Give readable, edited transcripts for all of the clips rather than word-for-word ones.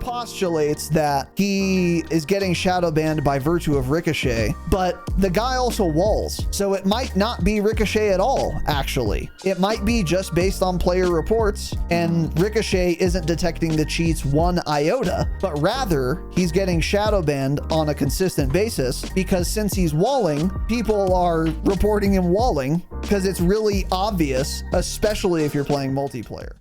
postulates that he is getting shadow banned by virtue of Ricochet, but the guy also walls. So it might not be Ricochet at all, actually. It might be just based on player reports, and Ricochet isn't detecting the cheats one iota, but rather he's getting shadow banned on a consistent basis because since he's walling, people are reporting him walling because it's really obvious, especially if you're playing multiplayer.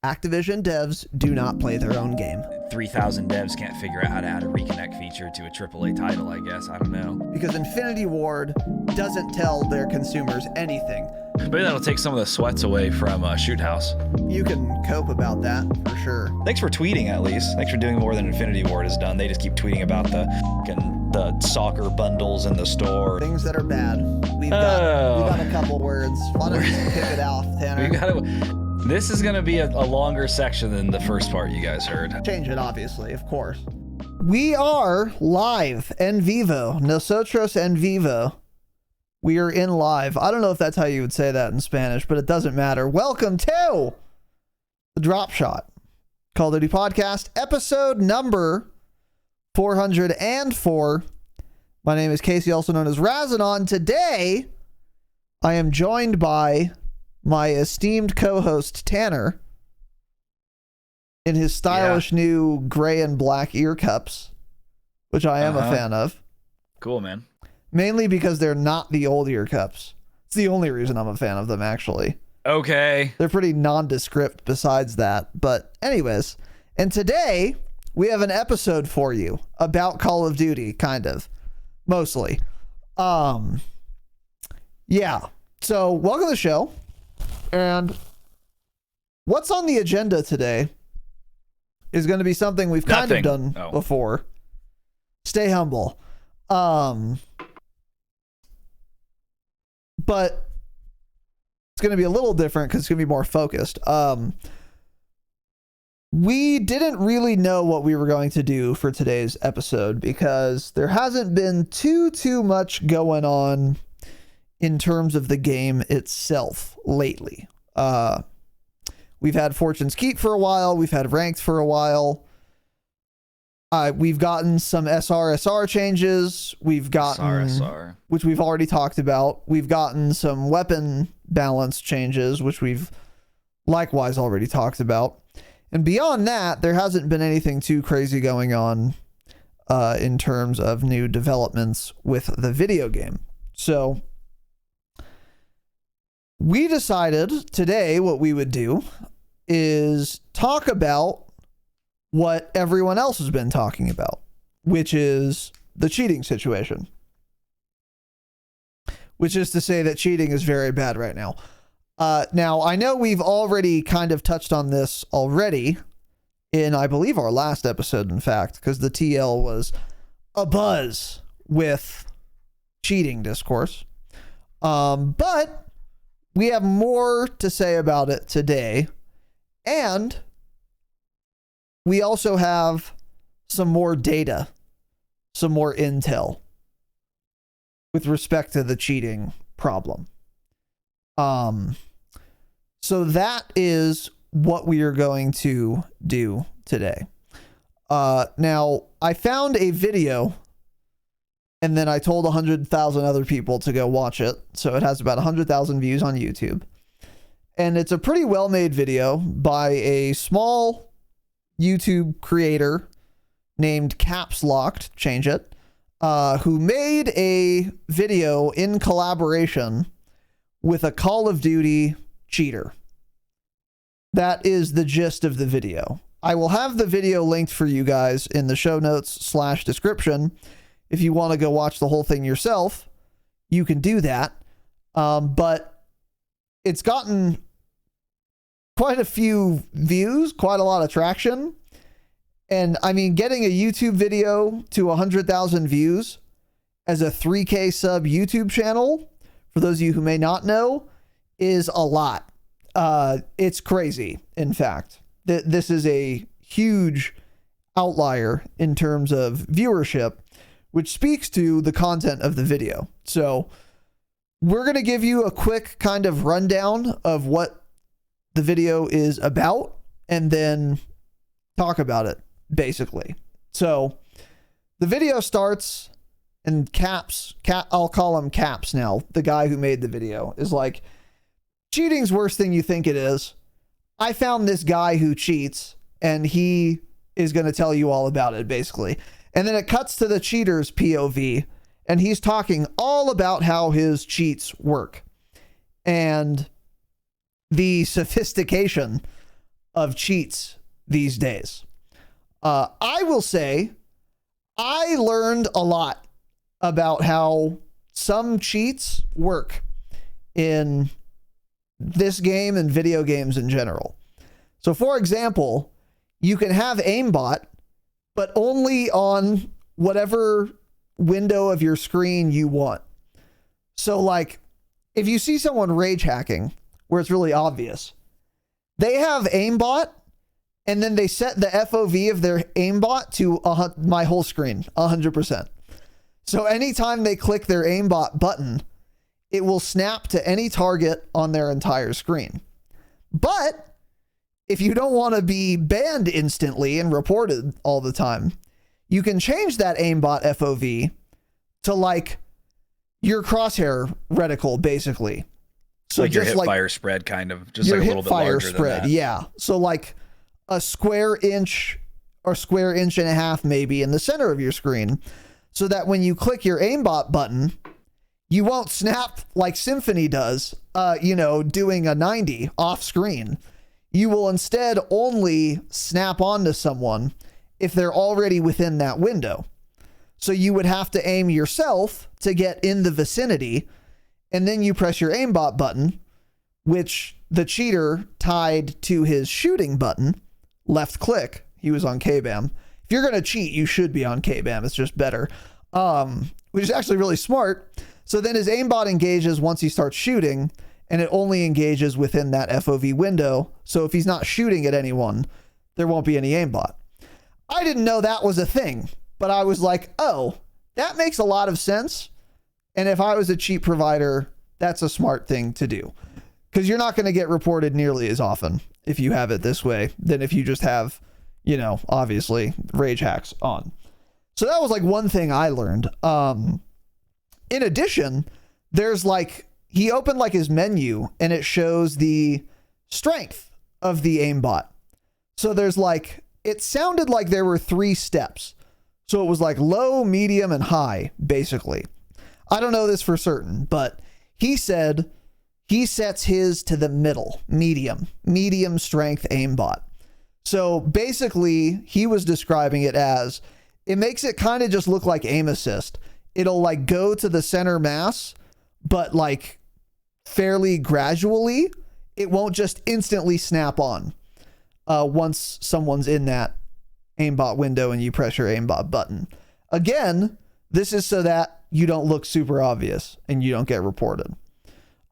Activision devs do not play their own game. 3,000 devs can't figure out how to add a reconnect feature to a AAA title, I guess. I don't know. Because Infinity Ward doesn't tell their consumers anything. Maybe that'll take some of the sweats away from Shoot House. You can cope about that, for sure. Thanks for tweeting, at least. Thanks for doing more than Infinity Ward has done. They just keep tweeting about the soccer bundles in the store. Things that are bad. We've got a couple words. Why don't you kick it off, Tanner? This is going to be a longer section than the first part you guys heard. Change it, obviously, of course. We are live en vivo. Nosotros en vivo. We are in live. I don't know if that's how you would say that in Spanish, but it doesn't matter. Welcome to the Dropshot Call of Duty Podcast, episode number 404. My name is Casey, also known as Razinon. Today, I am joined by my esteemed co-host Tanner in his stylish new gray and black ear cups, which I am a fan of. Cool, man. Mainly because they're not the old ear cups. It's the only reason I'm a fan of them, actually. Okay. They're pretty nondescript besides that. But anyways, and today we have an episode for you about Call of Duty, kind of. Mostly. Yeah. So welcome to the show. And what's on the agenda today is going to be something we've kind of done before. Stay humble. But it's going to be a little different because it's going to be more focused. We didn't really know what we were going to do for today's episode because there hasn't been too much going on in terms of the game itself lately. We've had Fortune's Keep for a while. We've had Ranked for a while. We've gotten some SRSR changes. We've gotten SRSR, which we've already talked about. We've gotten some weapon balance changes, which we've likewise already talked about. And beyond that, there hasn't been anything too crazy going on in terms of new developments with the video game. So we decided today what we would do is talk about what everyone else has been talking about, which is the cheating situation. Which is to say that cheating is very bad right now. Now, I know we've already kind of touched on this already in, I believe, our last episode, in fact, because the TL was abuzz with cheating discourse. But we have more to say about it today, and we also have some more data, some more intel with respect to the cheating problem. So that is what we are going to do today. Now, I found a video and then I told 100,000 other people to go watch it. So it has about 100,000 views on YouTube. And it's a pretty well-made video by a small YouTube creator named Caps Locked, change it, who made a video in collaboration with a Call of Duty cheater. That is the gist of the video. I will have the video linked for you guys in the show notes / description. If you want to go watch the whole thing yourself, you can do that. But it's gotten quite a few views, quite a lot of traction. And I mean, getting a YouTube video to 100,000 views as a 3K sub YouTube channel, for those of you who may not know, is a lot. It's crazy, in fact. This is a huge outlier in terms of viewership, which speaks to the content of the video. So we're going to give you a quick kind of rundown of what the video is about and then talk about it basically. So the video starts, and I'll call him Caps now, the guy who made the video, is like, cheating's worse than you think it is. I found this guy who cheats, and he is going to tell you all about it, basically. And then it cuts to the cheater's POV, and he's talking all about how his cheats work and the sophistication of cheats these days. I will say I learned a lot about how some cheats work in this game and video games in general. So for example, you can have aimbot, but only on whatever window of your screen you want. So like, if you see someone rage hacking where it's really obvious, they have aimbot, and then they set the FOV of their aimbot to my whole screen, 100%. So anytime they click their aimbot button, it will snap to any target on their entire screen. But if you don't want to be banned instantly and reported all the time, you can change that aimbot FOV to like your crosshair reticle, basically. So like your just hip fire spread, kind of, just like a little bit larger spread, than that. yeah. So like a square inch or square inch and a half maybe in the center of your screen, so that when you click your aimbot button, you won't snap like Symphony does, doing a 90 off screen. You will instead only snap onto someone if they're already within that window. So you would have to aim yourself to get in the vicinity, and then you press your aimbot button, which the cheater tied to his shooting button, left click. He was on KBAM. If you're going to cheat, you should be on KBAM. It's just better, which is actually really smart. So then his aimbot engages once he starts shooting, and it only engages within that FOV window. So if he's not shooting at anyone, there won't be any aimbot. I didn't know that was a thing, but I was like, oh, that makes a lot of sense. And if I was a cheat provider, that's a smart thing to do, because you're not going to get reported nearly as often if you have it this way than if you just have, obviously rage hacks on. So that was like one thing I learned. In addition, there's like, he opened like his menu and it shows the strength of the aimbot. So there's like, it sounded like there were 3 steps. So it was like low, medium, and high, basically. I don't know this for certain, but he said he sets his to the middle, medium strength aimbot. So basically he was describing it as, it makes it kind of just look like aim assist. It'll like go to the center mass, but like fairly gradually. It won't just instantly snap on once someone's in that aimbot window and you press your aimbot button. Again, this is so that you don't look super obvious and you don't get reported.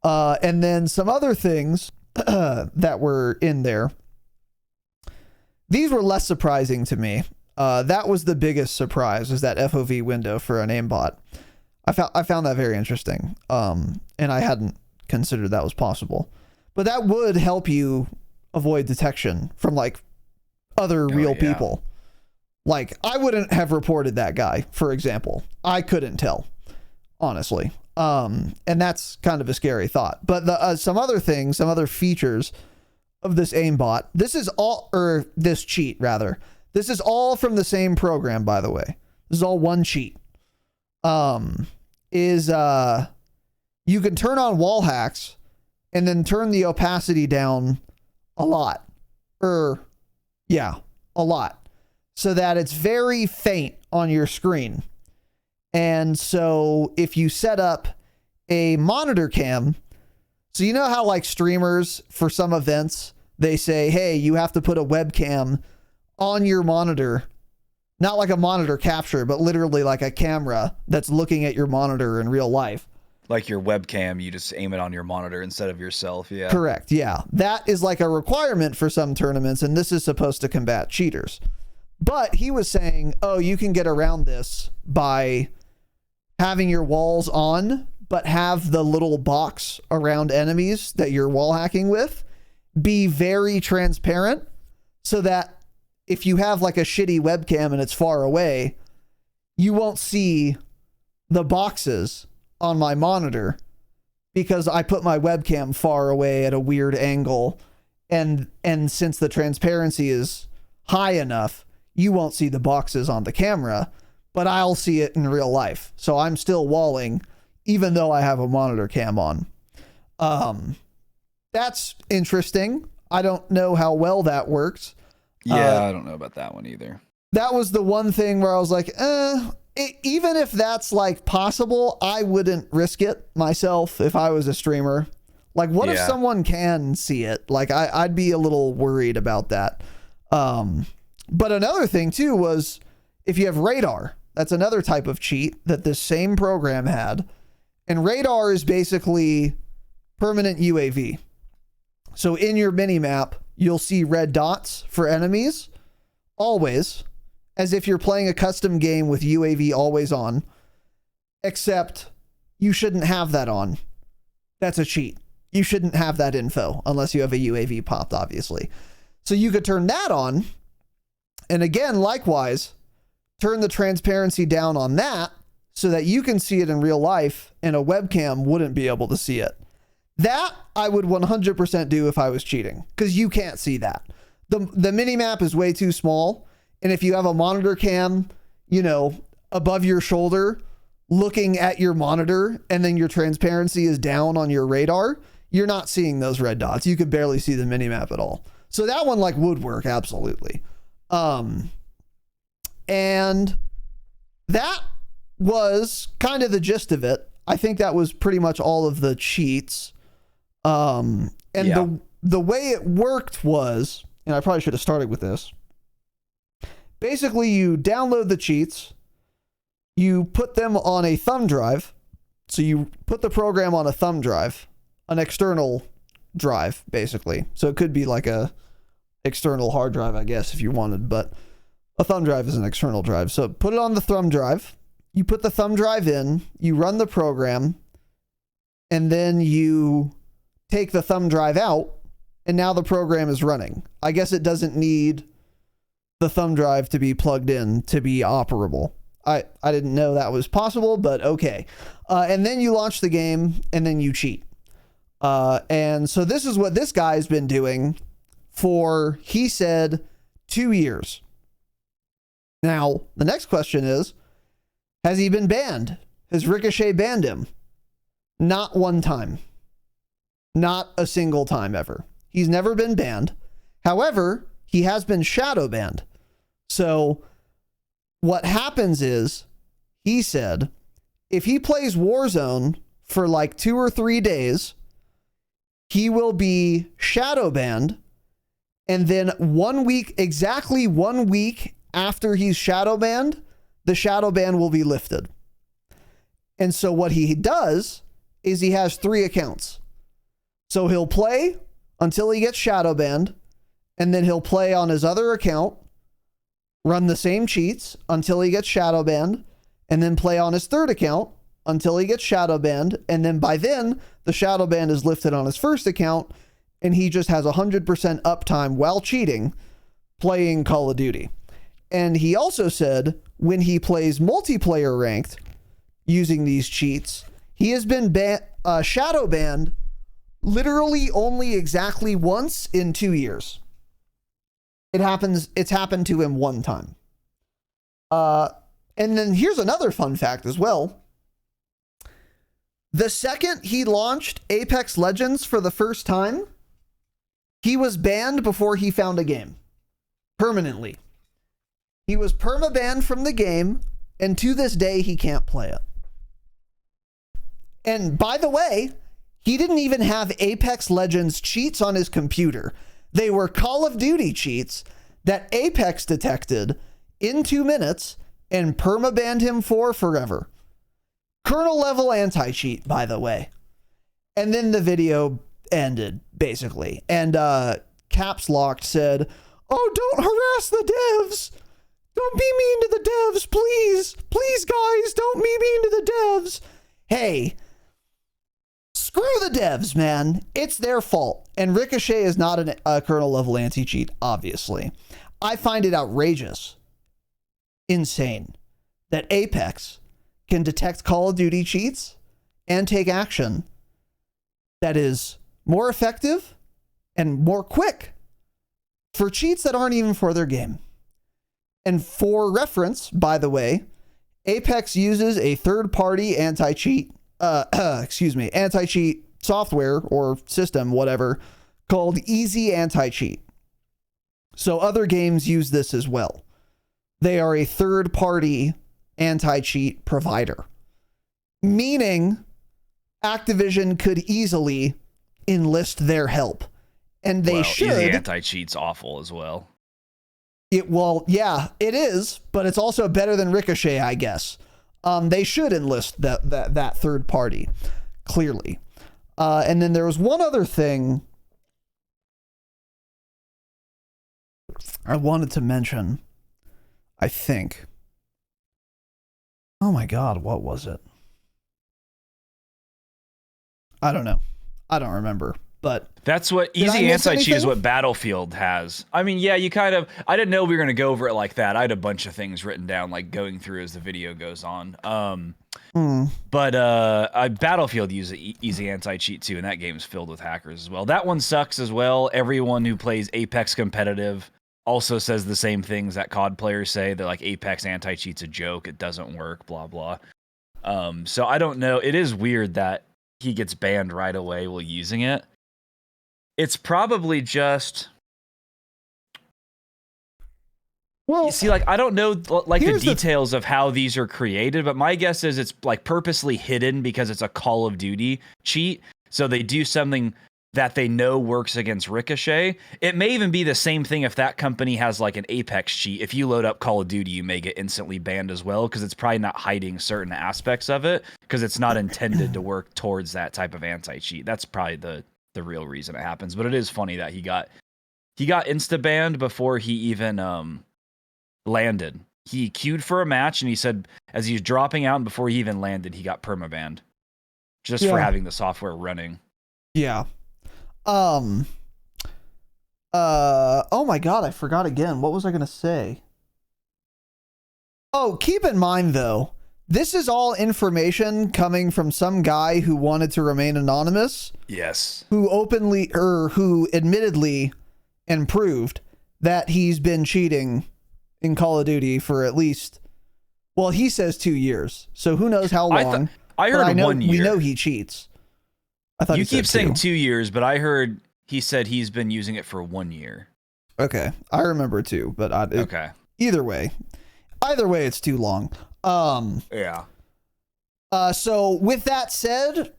And then some other things that were in there. These were less surprising to me. That was the biggest surprise, is that FOV window for an aimbot. I found that very interesting. And I hadn't considered that was possible. But that would help you avoid detection from like other real people. Like, I wouldn't have reported that guy, for example. I couldn't tell, honestly. And that's kind of a scary thought. But some other things, some other features of this aimbot, this cheat rather. This is all from the same program, by the way. This is all one cheat. You can turn on wall hacks and then turn the opacity down a lot. A lot. So that it's very faint on your screen. And so if you set up a monitor cam, so you know how like streamers for some events, they say, hey, you have to put a webcam on your monitor, not like a monitor capture, but literally like a camera that's looking at your monitor in real life. Like your webcam, you just aim it on your monitor instead of yourself. Yeah. Correct. Yeah. That is like a requirement for some tournaments, and this is supposed to combat cheaters. But he was saying, oh, you can get around this by having your walls on, but have the little box around enemies that you're wall hacking with be very transparent, so that if you have like a shitty webcam and it's far away, you won't see the boxes on my monitor because I put my webcam far away at a weird angle. And since the transparency is high enough, you won't see the boxes on the camera, but I'll see it in real life. So I'm still walling, even though I have a monitor cam on. That's interesting. I don't know how well that works. Yeah, I don't know about that one either. That was the one thing where I was like, even if that's like possible, I wouldn't risk it myself if I was a streamer. Like, what if someone can see it? Like, I'd be a little worried about that. But another thing too was if you have radar, that's another type of cheat that this same program had. And radar is basically permanent UAV. So in your minimap, you'll see red dots for enemies always, as if you're playing a custom game with UAV always on, except you shouldn't have that on. That's a cheat. You shouldn't have that info unless you have a UAV popped, obviously. So you could turn that on. And again, likewise, turn the transparency down on that so that you can see it in real life and a webcam wouldn't be able to see it. That I would 100% do if I was cheating, because you can't see that. The minimap is way too small. And if you have a monitor cam, you know, above your shoulder, looking at your monitor, and then your transparency is down on your radar, you're not seeing those red dots. You could barely see the minimap at all. So that one like would work, absolutely. And that was kind of the gist of it. I think that was pretty much all of the cheats. The way it worked was, and I probably should have started with this. Basically, you download the cheats, you put them on a thumb drive. So you put the program on a thumb drive, an external drive, basically. So it could be like a external hard drive, I guess, if you wanted, but a thumb drive is an external drive. So put it on the thumb drive. You put the thumb drive in, you run the program, and then you take the thumb drive out, and now the program is running. I guess it doesn't need the thumb drive to be plugged in to be operable. I didn't know that was possible, but okay. And then you launch the game, and then you cheat. And so this is what this guy's been doing for, he said, 2 years. Now, the next question is, has he been banned? Has Ricochet banned him? Not one time. Not a single time ever. He's never been banned. However, he has been shadow banned. So what happens is, he said, if he plays Warzone for like 2 or 3 days, he will be shadow banned. And then 1 week, exactly 1 week after he's shadow banned, the shadow ban will be lifted. And so what he does is he has 3 accounts. So he'll play until he gets shadow banned, and then he'll play on his other account, run the same cheats until he gets shadow banned, and then play on his third account until he gets shadow banned. And then by then, the shadow ban is lifted on his first account, and he just has 100% uptime while cheating, playing Call of Duty. And he also said when he plays multiplayer ranked using these cheats, he has been shadow banned literally only exactly once in 2 years. It's happened to him one time. And then here's another fun fact as well. The second he launched Apex Legends for the first time, he was banned before he found a game. Permanently. He was perma-banned from the game, and to this day, he can't play it. And by the way, he didn't even have Apex Legends cheats on his computer. They were Call of Duty cheats that Apex detected in 2 minutes and perma-banned him for forever. Kernel level anti-cheat, by the way. And then the video ended, basically. And Caps Locked said, "Oh, don't harass the devs. Don't be mean to the devs, please. Please, guys, don't be mean to the devs." Hey, screw the devs, man. It's their fault. And Ricochet is not a kernel level anti-cheat, obviously. I find it outrageous, insane, that Apex can detect Call of Duty cheats and take action that is more effective and more quick for cheats that aren't even for their game. And for reference, by the way, Apex uses a third-party anti-cheat software or system, whatever, called Easy Anti-Cheat. So other games use this as well. They are a third-party anti-cheat provider, meaning Activision could easily enlist their help, and they should. Easy Anti-Cheat's awful as well. Yeah, it is, but it's also better than Ricochet, I guess. They should enlist that third party, clearly. And then there was one other thing I wanted to mention, I think. Oh my God, what was it? I don't know. I don't remember. But that's what Easy Anti-Cheat is, what Battlefield has. I mean, yeah, you kind of, I didn't know we were going to go over it like that. I had a bunch of things written down, like going through as the video goes on. But Battlefield uses Easy Anti-Cheat too, and that game's filled with hackers as well. That one sucks as well. Everyone who plays Apex competitive also says the same things that COD players say. They're like, Apex Anti-Cheat's a joke. It doesn't work, blah, blah. So I don't know. It is weird that he gets banned right away while using it. It's probably just, well, you see, like, I don't know, like, the details of how these are created, but my guess is it's like purposely hidden because it's a Call of Duty cheat. So they do something that they know works against Ricochet. It may even be the same thing if that company has like an Apex cheat. If you load up Call of Duty, you may get instantly banned as well, because it's probably not hiding certain aspects of it, because it's not intended to work towards that type of anti-cheat. That's probably the real reason it happens. But it is funny that he got insta banned before he even landed. He queued for a match, and he said as he was dropping out and before he even landed, he got perma banned just for having the software running. Yeah. Oh my God, I forgot again. What was I gonna say? Oh, keep in mind though, this is all information coming from some guy who wanted to remain anonymous. Yes. Who admittedly and proved that he's been cheating in Call of Duty for at least, well, he says 2 years. So who knows how long. I heard 1 year. We know he cheats. I thought you keep saying 2 years, but I heard he said he's been using it for 1 year. Okay. I remember 2, but okay. Either way, it's too long. Yeah. So with that said,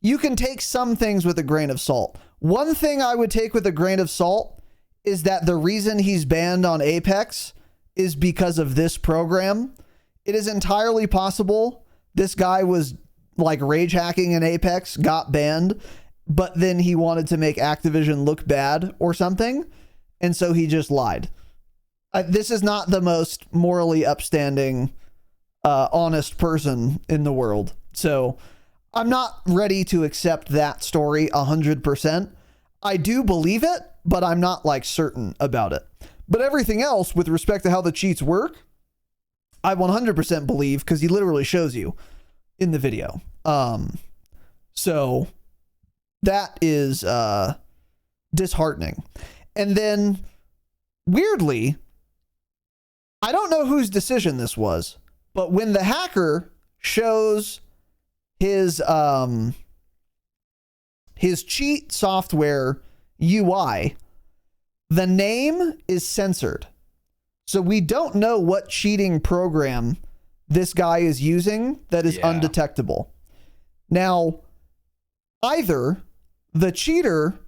you can take some things with a grain of salt. One thing I would take with a grain of salt is that the reason he's banned on Apex is because of this program. It is entirely possible this guy was like rage hacking in Apex, got banned, but then he wanted to make Activision look bad or something, and so he just lied. This is not the most morally upstanding, honest person in the world. So I'm not ready to accept that story 100%. I do believe it, but I'm not like certain about it. But everything else with respect to how the cheats work, I 100% believe, because he literally shows you in the video. So that is disheartening. And then weirdly, I don't know whose decision this was, but when the hacker shows his cheat software UI, the name is censored. So we don't know what cheating program this guy is using that is undetectable. Now, either the cheater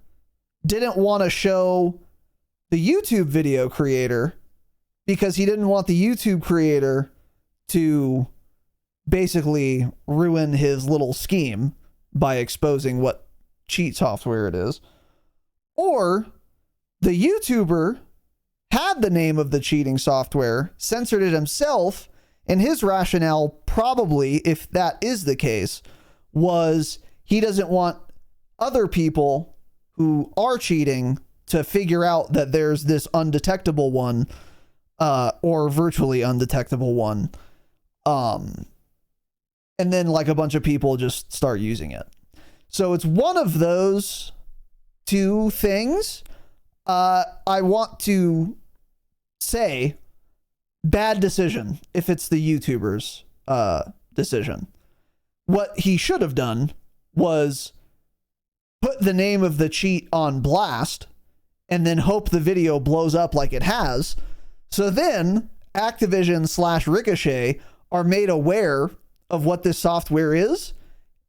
didn't want to show the YouTube video creator because he didn't want the YouTube creator to basically ruin his little scheme by exposing what cheat software it is, or the YouTuber had the name of the cheating software, censored it himself, and his rationale probably, if that is the case, was he doesn't want other people who are cheating to figure out that there's this undetectable one, or virtually undetectable one. And then like a bunch of people just start using it. So it's one of those two things. I want to say bad decision if it's the YouTuber's decision. What he should have done was put the name of the cheat on blast and then hope the video blows up like it has. So then Activision / Ricochet are made aware of what this software is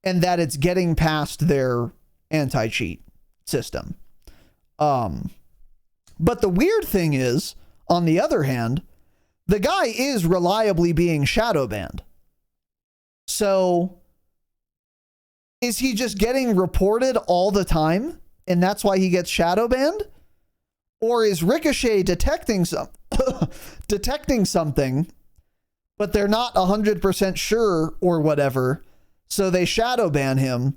and that it's getting past their anti-cheat system. But the weird thing is, on the other hand, the guy is reliably being shadow banned. So is he just getting reported all the time and that's why he gets shadow banned? Or is Ricochet detecting something, but they're not 100% sure or whatever, so they shadow ban him,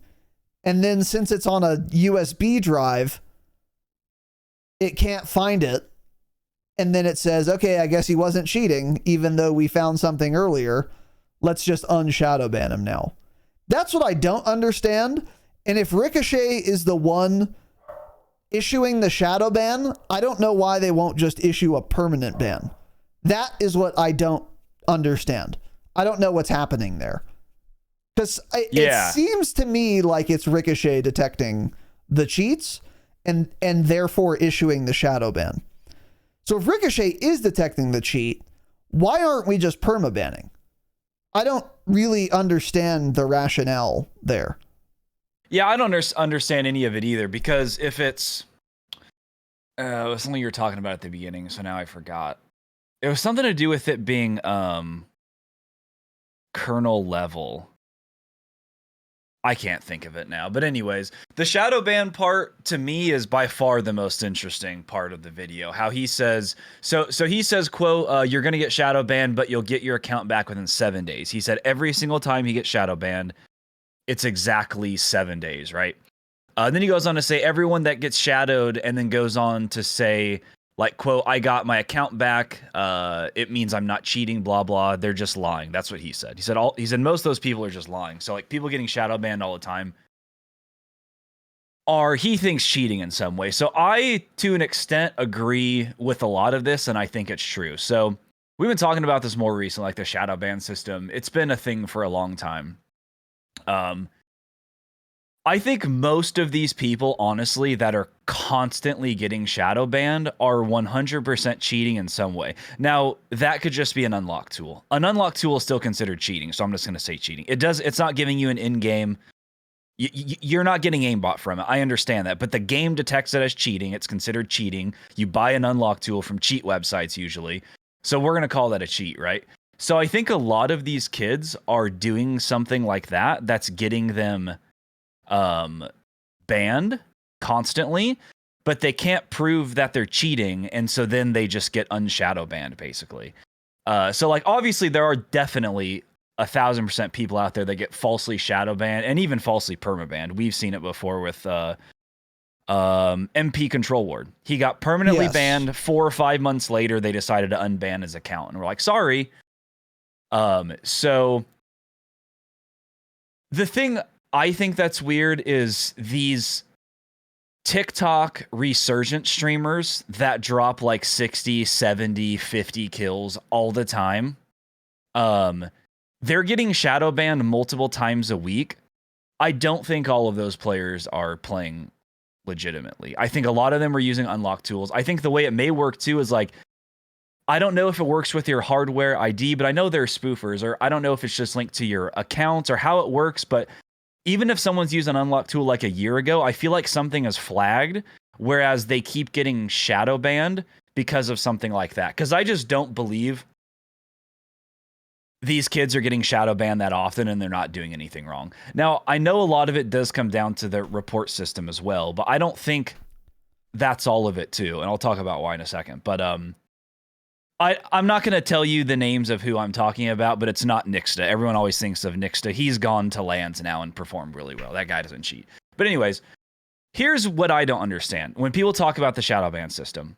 and then since it's on a USB drive, it can't find it, and then it says, okay, I guess he wasn't cheating, even though we found something earlier. Let's just unshadow ban him now. That's what I don't understand. And if Ricochet is the one issuing the shadow ban, I don't know why they won't just issue a permanent ban. That is what I don't understand. I don't know what's happening there. Because it seems to me like it's Ricochet detecting the cheats and therefore issuing the shadow ban. So if Ricochet is detecting the cheat, why aren't we just permabanning? I don't really understand the rationale there. Yeah, I don't understand any of it either, because if it's it was something you were talking about at the beginning, so now I forgot. It was something to do with it being kernel level. I can't think of it now. But anyways, the shadow ban part to me is by far the most interesting part of the video. How he says, so he says, quote, you're going to get shadow banned, but you'll get your account back within 7 days. He said every single time he gets shadow banned, it's exactly 7 days, right? Then he goes on to say everyone that gets shadowed, and then goes on to say, like, quote, I got my account back. It means I'm not cheating, blah, blah. They're just lying. That's what he said. He said most of those people are just lying. So like people getting shadow banned all the time he thinks cheating in some way. So I, to an extent, agree with a lot of this, and I think it's true. So we've been talking about this more recently, like the shadow ban system. It's been a thing for a long time. I think most of these people, honestly, that are constantly getting shadow banned are 100% cheating in some way. Now, that could just be an unlock tool. An unlock tool is still considered cheating, so I'm just going to say cheating. It's not giving you an in-game. You're not getting aimbot from it. I understand that, but the game detects it as cheating. It's considered cheating. You buy an unlock tool from cheat websites usually, so we're going to call that a cheat, right? So I think a lot of these kids are doing something like that that's getting them banned constantly, but they can't prove that they're cheating, and so then they just get unshadow banned basically. So like obviously there are definitely 1,000% people out there that get falsely shadow banned and even falsely permabanned. We've seen it before with MP Control Ward. He got permanently banned. 4 or 5 months later they decided to unban his account, and we're like, sorry. So the thing I think that's weird is these TikTok resurgence streamers that drop like 60, 70, 50 kills all the time. They're getting shadow banned multiple times a week. I don't think all of those players are playing legitimately. I think a lot of them are using unlock tools. I think the way it may work too is like, I don't know if it works with your hardware ID, but I know they're spoofers, or I don't know if it's just linked to your accounts or how it works, but even if someone's used an unlock tool like a year ago, I feel like something is flagged, whereas they keep getting shadow banned because of something like that. Because I just don't believe these kids are getting shadow banned that often and they're not doing anything wrong. Now, I know a lot of it does come down to the report system as well, but I don't think that's all of it too. And I'll talk about why in a second. But I'm not going to tell you the names of who I'm talking about, but it's not Nixta. Everyone always thinks of Nixta. He's gone to lands now and performed really well. That guy doesn't cheat. But anyways, Here's what I don't understand. When people talk about the shadow ban system,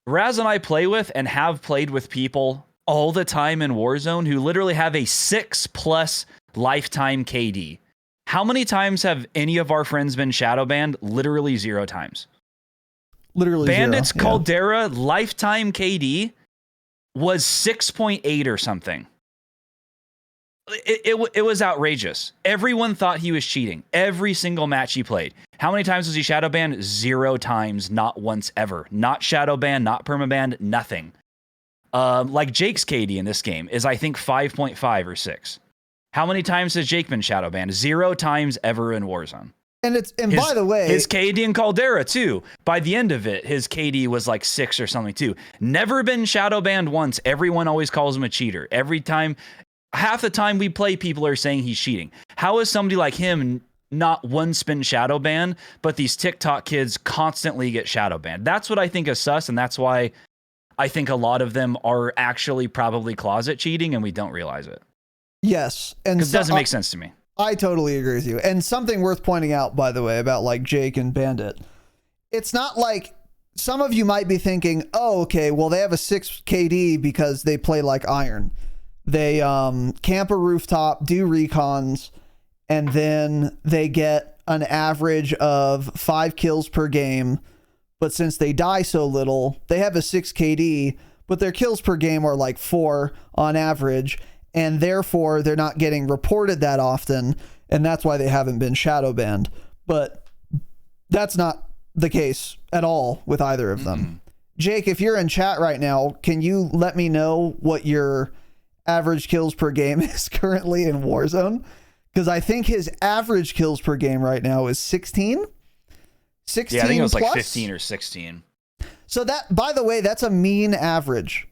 Raz and I play with and have played with people all the time in Warzone who literally have a 6+ lifetime KD. How many times have any of our friends been shadow banned? Literally 0 times. Literally Bandits 0, Caldera lifetime KD was 6.8 or something. It was outrageous. Everyone thought he was cheating. Every single match he played. How many times was he shadow banned? 0 times, not once ever. Not shadow banned, not permabanned, nothing. Like Jake's KD in this game is I think 5.5 or 6. How many times has Jake been shadow banned? 0 times ever in Warzone. By the way, his KD in Caldera too. By the end of it, his KD was like 6 or something too. Never been shadow banned once. Everyone always calls him a cheater. Every time, half the time we play, people are saying he's cheating. How is somebody like him not once been shadow banned, but these TikTok kids constantly get shadow banned? That's what I think is sus, and that's why I think a lot of them are actually probably closet cheating, and we don't realize it. Yes, and because it doesn't make sense to me. I totally agree with you. And something worth pointing out, by the way, about like Jake and Bandit, it's not like some of you might be thinking, oh, okay, well, they have a 6 KD because they play like Iron. They camp a rooftop, do recons, and then they get an average of 5 kills per game. But since they die so little, they have a 6 KD, but their kills per game are like 4 on average. And therefore, they're not getting reported that often, and that's why they haven't been shadow banned. But that's not the case at all with either of them. Jake, if you're in chat right now, can you let me know what your average kills per game is currently in Warzone? Because I think his average kills per game right now is 16? 16 yeah, I think it was plus? like 15 or 16. So that, by the way, that's a mean average.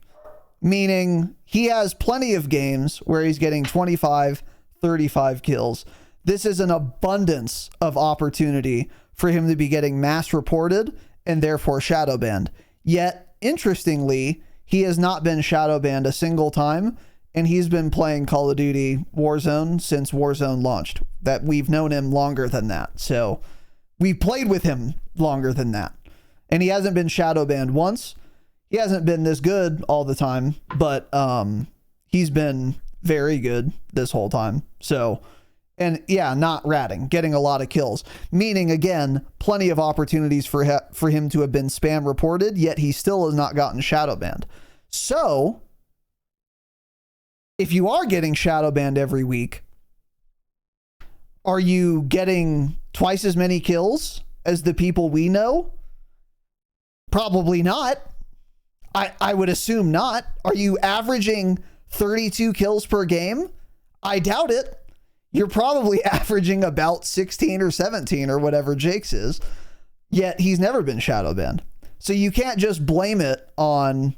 Meaning he has plenty of games where he's getting 25, 35 kills. This is an abundance of opportunity for him to be getting mass reported and therefore shadow banned. Yet, interestingly, he has not been shadow banned a single time, and he's been playing Call of Duty Warzone since Warzone launched. That we've known him longer than that. So we played with him longer than that. And he hasn't been shadow banned once. He hasn't been this good all the time, but he's been very good this whole time. So, and yeah, not ratting, getting a lot of kills. Meaning, again, plenty of opportunities for him to have been spam reported, yet he still has not gotten shadow banned. So, if you are getting shadow banned every week, are you getting twice as many kills as the people we know? Probably not. I would assume not. Are you averaging 32 kills per game? I doubt it. You're probably averaging about 16 or 17 or whatever Jake's is. Yet he's never been shadow banned. So you can't just blame it on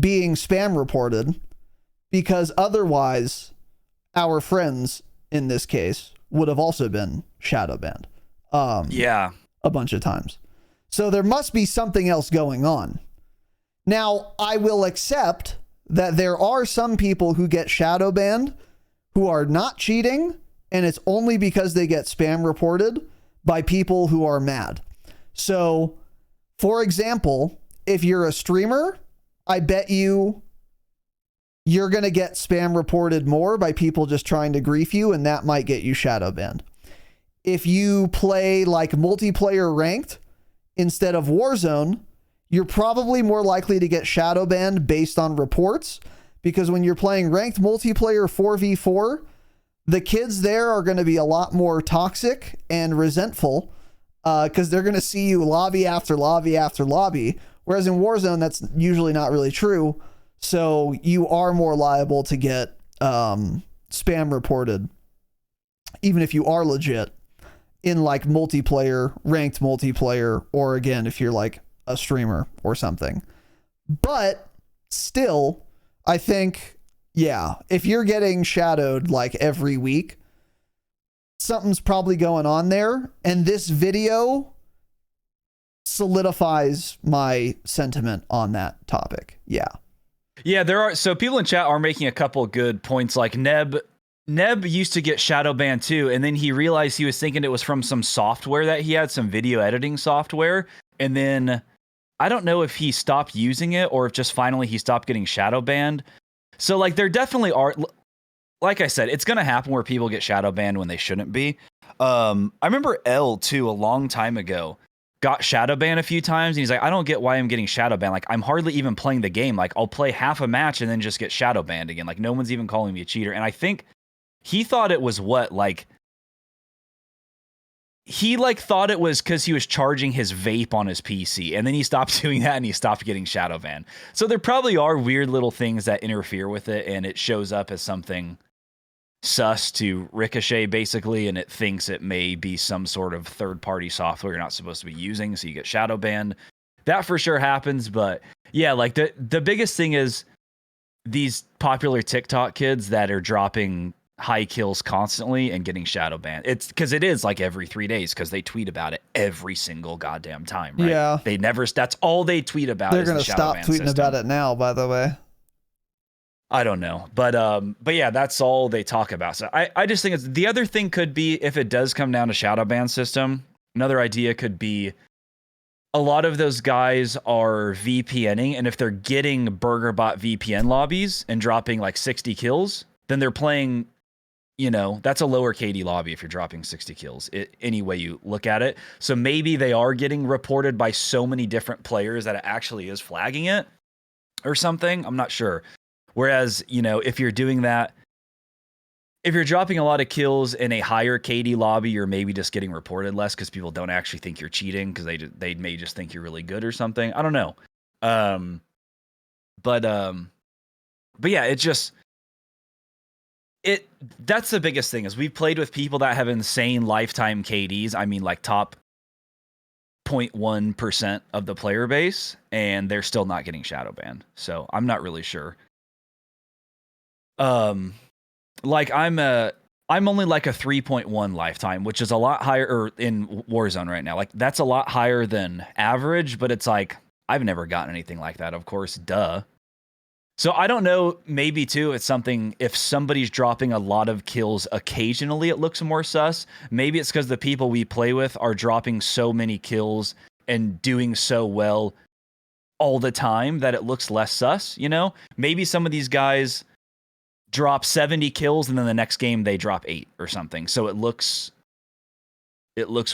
being spam reported, because otherwise our friends in this case would have also been shadow banned. Yeah. A bunch of times. So there must be something else going on. Now, I will accept that there are some people who get shadow banned who are not cheating, and it's only because they get spam reported by people who are mad. So, for example, if you're a streamer, I bet you're going to get spam reported more by people just trying to grief you, and that might get you shadow banned. If you play like multiplayer ranked instead of Warzone, you're probably more likely to get shadow banned based on reports, because when you're playing ranked multiplayer 4v4, the kids there are going to be a lot more toxic and resentful because they're going to see you lobby after lobby after lobby. Whereas in Warzone, that's usually not really true. So you are more liable to get spam reported, even if you are legit in like multiplayer, ranked multiplayer, or again, if you're like a streamer or something. But still, I think, yeah, if you're getting shadowed like every week, something's probably going on there. And this video solidifies my sentiment on that topic. Yeah. Yeah, there are. So people in chat are making a couple good points. Like Neb Neb used to get shadow banned too, and then he realized he was thinking it was from some software that he had, some video editing software, and then I don't know if he stopped using it or if just finally he stopped getting shadow banned. So like there definitely are, like I said, it's going to happen where people get shadow banned when they shouldn't be. I remember L too, a long time ago, got shadow banned a few times, and he's like, I don't get why I'm getting shadow banned. Like, I'm hardly even playing the game. Like, I'll play half a match and then just get shadow banned again. Like, no one's even calling me a cheater. And I think he thought it was he thought it was because he was charging his vape on his PC, and then he stopped doing that and he stopped getting shadow banned. So there probably are weird little things that interfere with it, and it shows up as something sus to Ricochet basically, and it thinks it may be some sort of third-party software you're not supposed to be using, so you get shadow banned. That for sure happens, but yeah, like the biggest thing is these popular TikTok kids that are dropping high kills constantly and getting shadow banned. It's because it is like every 3 days because they tweet about it every single goddamn time, right? Yeah. They never, that's all they tweet about. They're going to stop tweeting about it now, by the way. I don't know. But yeah, that's all they talk about. So I just think the other thing could be, if it does come down to shadow ban system, another idea could be a lot of those guys are VPNing, and if they're getting BurgerBot VPN lobbies and dropping like 60 kills, then they're playing, you know, that's a lower KD lobby if you're dropping 60 kills, any way you look at it. So maybe they are getting reported by so many different players that it actually is flagging it or something. I'm not sure. Whereas, you know, if you're doing that, if you're dropping a lot of kills in a higher KD lobby, you're maybe just getting reported less because people don't actually think you're cheating because they may just think you're really good or something. I don't know. But yeah, that's the biggest thing is we've played with people that have insane lifetime KDs. I mean, like top 0.1% of the player base, and they're still not getting shadow banned. So I'm not really sure. Like I'm only like a 3.1 lifetime, which is a lot higher, or in Warzone right now. Like that's a lot higher than average, but it's like I've never gotten anything like that, of course, duh. So I don't know, maybe too, it's something, if somebody's dropping a lot of kills occasionally, it looks more sus. Maybe it's because the people we play with are dropping so many kills and doing so well all the time that it looks less sus, you know? Maybe some of these guys drop 70 kills and then the next game they drop 8 or something. So it looks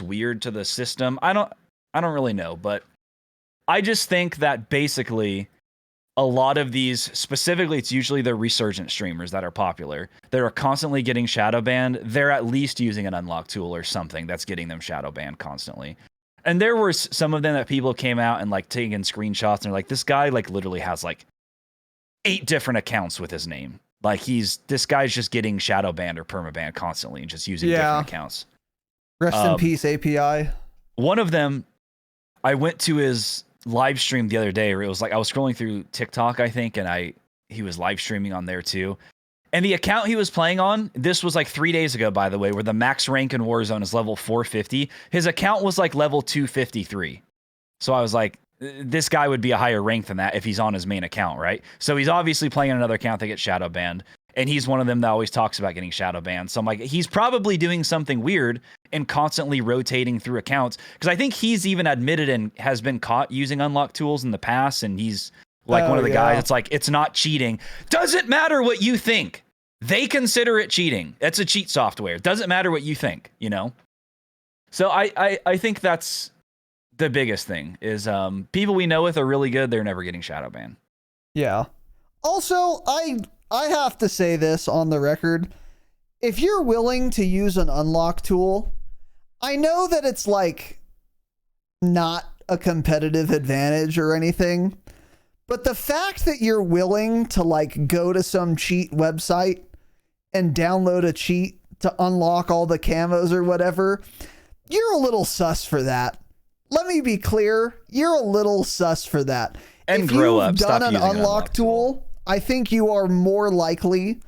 weird to the system. I don't really know, but I just think that basically a lot of these, specifically, it's usually the resurgent streamers that are popular. That are constantly getting shadow banned. They're at least using an unlock tool or something that's getting them shadow banned constantly. And there were some of them that people came out and like taking screenshots and they're like, this guy like literally has like 8 different accounts with his name. Like this guy's just getting shadow banned or permabanned constantly and just using different accounts. Rest in peace, API. One of them, I went to his live stream the other day where it was like I was scrolling through TikTok, I think, and he was live streaming on there too. And the account he was playing on, this was like 3 days ago, by the way, where the max rank in Warzone is level 450. His account was like level 253. So I was like, this guy would be a higher rank than that if he's on his main account, right? So he's obviously playing on another account that gets shadow banned. And he's one of them that always talks about getting shadow banned. So I'm like, he's probably doing something weird and constantly rotating through accounts. Because I think he's even admitted and has been caught using unlock tools in the past. And he's like one of the guys. It's like, it's not cheating. Doesn't matter what you think. They consider it cheating. It's a cheat software. Doesn't matter what you think, you know? So I think that's the biggest thing is people we know with are really good. They're never getting shadow banned. Yeah. Also, I have to say this on the record. If you're willing to use an unlock tool, I know that it's like not a competitive advantage or anything, but the fact that you're willing to like go to some cheat website and download a cheat to unlock all the camos or whatever, you're a little sus for that. Let me be clear. You're a little sus for that. And if grow you've up. done Stop an using unlock tool, I think you are more likely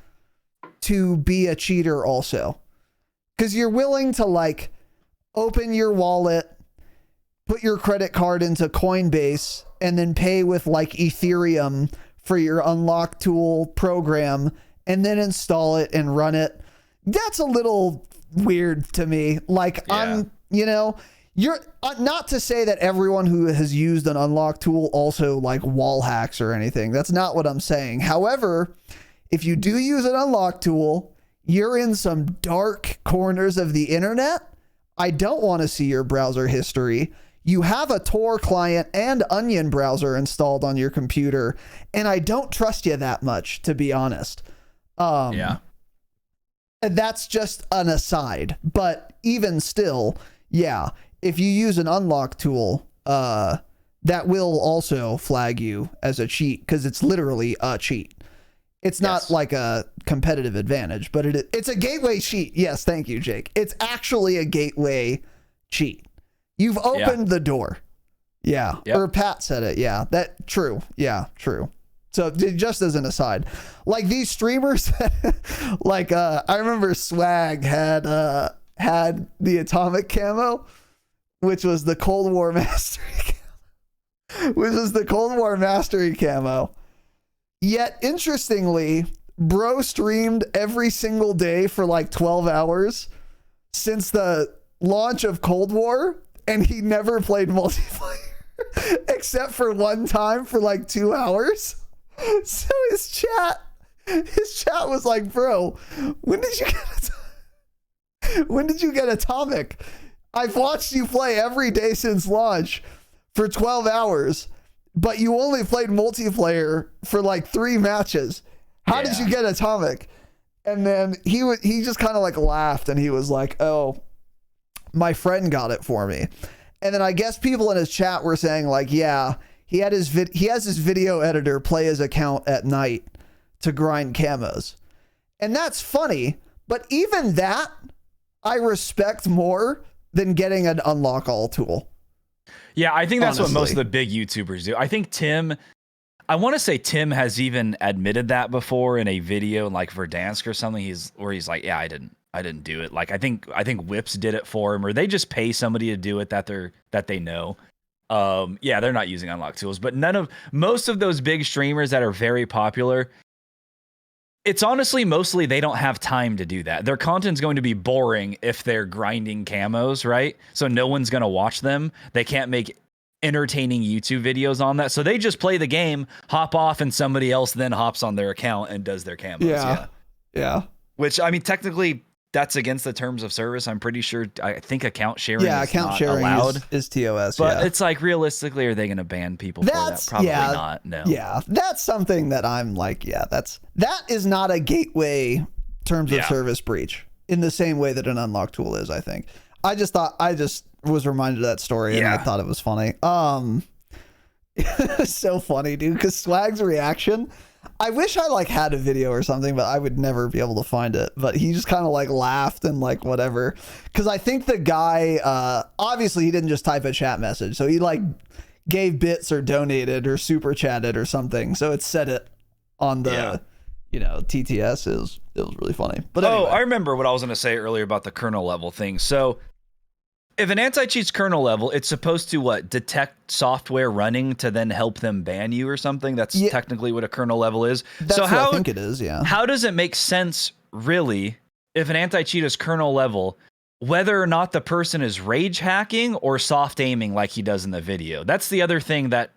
to be a cheater also. Because you're willing to like open your wallet, put your credit card into Coinbase, and then pay with like Ethereum for your unlock tool program, and then install it and run it. that's a little weird to me. Like, I'm, you're not to say that everyone who has used an unlock tool also like wall hacks or anything. That's not what I'm saying. However, if you do use an unlock tool, you're in some dark corners of the internet. I don't want to see your browser history. You have a Tor client and Onion browser installed on your computer, and I don't trust you that much, to be honest. And that's just an aside. But even still, yeah, if you use an unlock tool, that will also flag you as a cheat because it's literally a cheat. It's not like a competitive advantage, but it's a gateway cheat. Yes, thank you, Jake. It's actually a gateway cheat. You've opened the door. Yeah. Yep. Or Pat said it. Yeah. True. Yeah, true. So just as an aside, like these streamers, like I remember Swag had the atomic camo, which was the Cold War mastery camo. Yet, interestingly, bro streamed every single day for like 12 hours since the launch of Cold War, and he never played multiplayer except for one time for like 2 hours. So his chat was like, bro, when did you get atomic? I've watched you play every day since launch for 12 hours. But you only played multiplayer for like 3 matches. How did you get atomic? And then he just kind of like laughed and he was like, oh, my friend got it for me. And then I guess people in his chat were saying like, yeah, he has his video editor play his account at night to grind camos. And that's funny. But even that, I respect more than getting an unlock all tool. Yeah, I think that's what most of the big YouTubers do. I think I want to say Tim has even admitted that before in a video, like Verdansk or something. He's like, yeah, I didn't do it. Like I think Whips did it for him, or they just pay somebody to do it that they know. Yeah, they're not using unlock tools, but most of those big streamers that are very popular, it's honestly mostly they don't have time to do that. Their content's going to be boring if they're grinding camos, right? So no one's going to watch them. They can't make entertaining YouTube videos on that. So they just play the game, hop off, and somebody else then hops on their account and does their camos. Yeah. Which, I mean, technically that's against the terms of service. I'm pretty sure. I think account sharing is not allowed. Is TOS. But it's like, realistically, are they going to ban people for that? Probably not. No. Yeah, that's something that I'm like, that is not a gateway terms of service breach in the same way that an unlock tool is, I think. I just was reminded of that story and I thought it was funny. It's so funny, dude, because Swag's reaction, I wish I like had a video or something, but I would never be able to find it. But he just kind of like laughed and like whatever. Because I think the guy, obviously he didn't just type a chat message. So he like gave bits or donated or super chatted or something. So it said it on the, TTS. It was really funny. But anyway. I remember what I was going to say earlier about the kernel level thing. So if an anti-cheat's kernel level, it's supposed to detect software running to then help them ban you or something. That's technically what a kernel level is. That's what I think it is. Yeah. How does it make sense, really, if an anti-cheat is kernel level, whether or not the person is rage hacking or soft aiming like he does in the video? That's the other thing that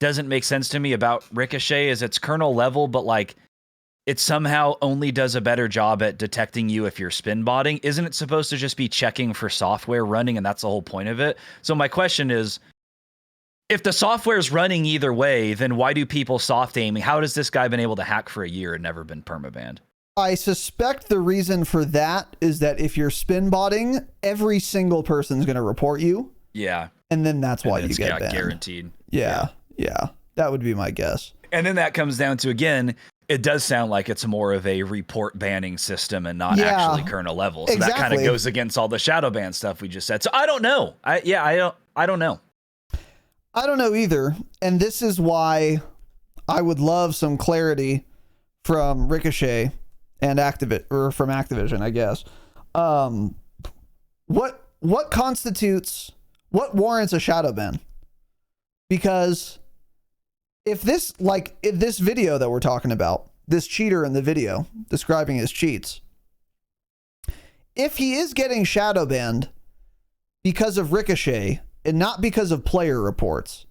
doesn't make sense to me about Ricochet is it's kernel level, but like it somehow only does a better job at detecting you if you're spin botting. Isn't it supposed to just be checking for software running, and that's the whole point of it? So my question is, if the software is running either way, then why do people soft aiming? How has this guy been able to hack for a year and never been permabanned? I suspect the reason for that is that if you're spin botting, every single person's going to report you. Yeah. And then that's why you get banned. Guaranteed. Yeah. That would be my guess. And then that comes down to, again, it does sound like it's more of a report banning system and not actually kernel level. So that kind of goes against all the shadow ban stuff we just said. So I don't know. I don't know. I don't know either. And this is why I would love some clarity from Ricochet and from Activision, I guess. What constitutes, what warrants a shadow ban? Because if this video that we're talking about, this cheater in the video describing his cheats, if he is getting shadow banned because of Ricochet and not because of player reports,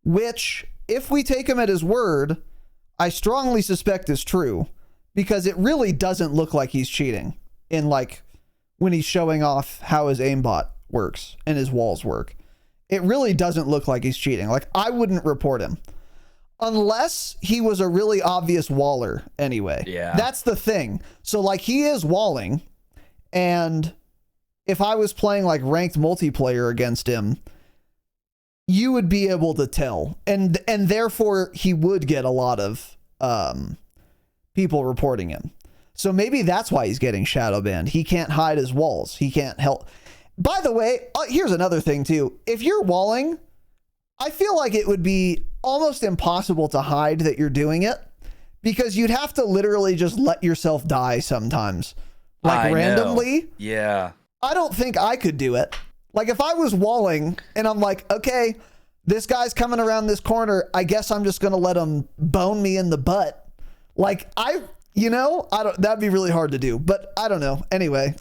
which, if we take him at his word, I strongly suspect is true, because it really doesn't look like he's cheating in, like, when he's showing off how his aimbot works and his walls work. It really doesn't look like he's cheating. Like, I wouldn't report him unless he was a really obvious waller anyway. Yeah. That's the thing. So, like, he is walling, and if I was playing, like, ranked multiplayer against him, you would be able to tell. And therefore, he would get a lot of people reporting him. So maybe that's why he's getting shadow banned. He can't hide his walls. He can't help. By the way, here's another thing too. If you're walling, I feel like it would be almost impossible to hide that you're doing it, because you'd have to literally just let yourself die sometimes. Like, randomly. Know. Yeah. I don't think I could do it. Like, if I was walling and I'm like, okay, this guy's coming around this corner, I guess I'm just going to let him bone me in the butt. Like, that'd be really hard to do, but I don't know. Anyway,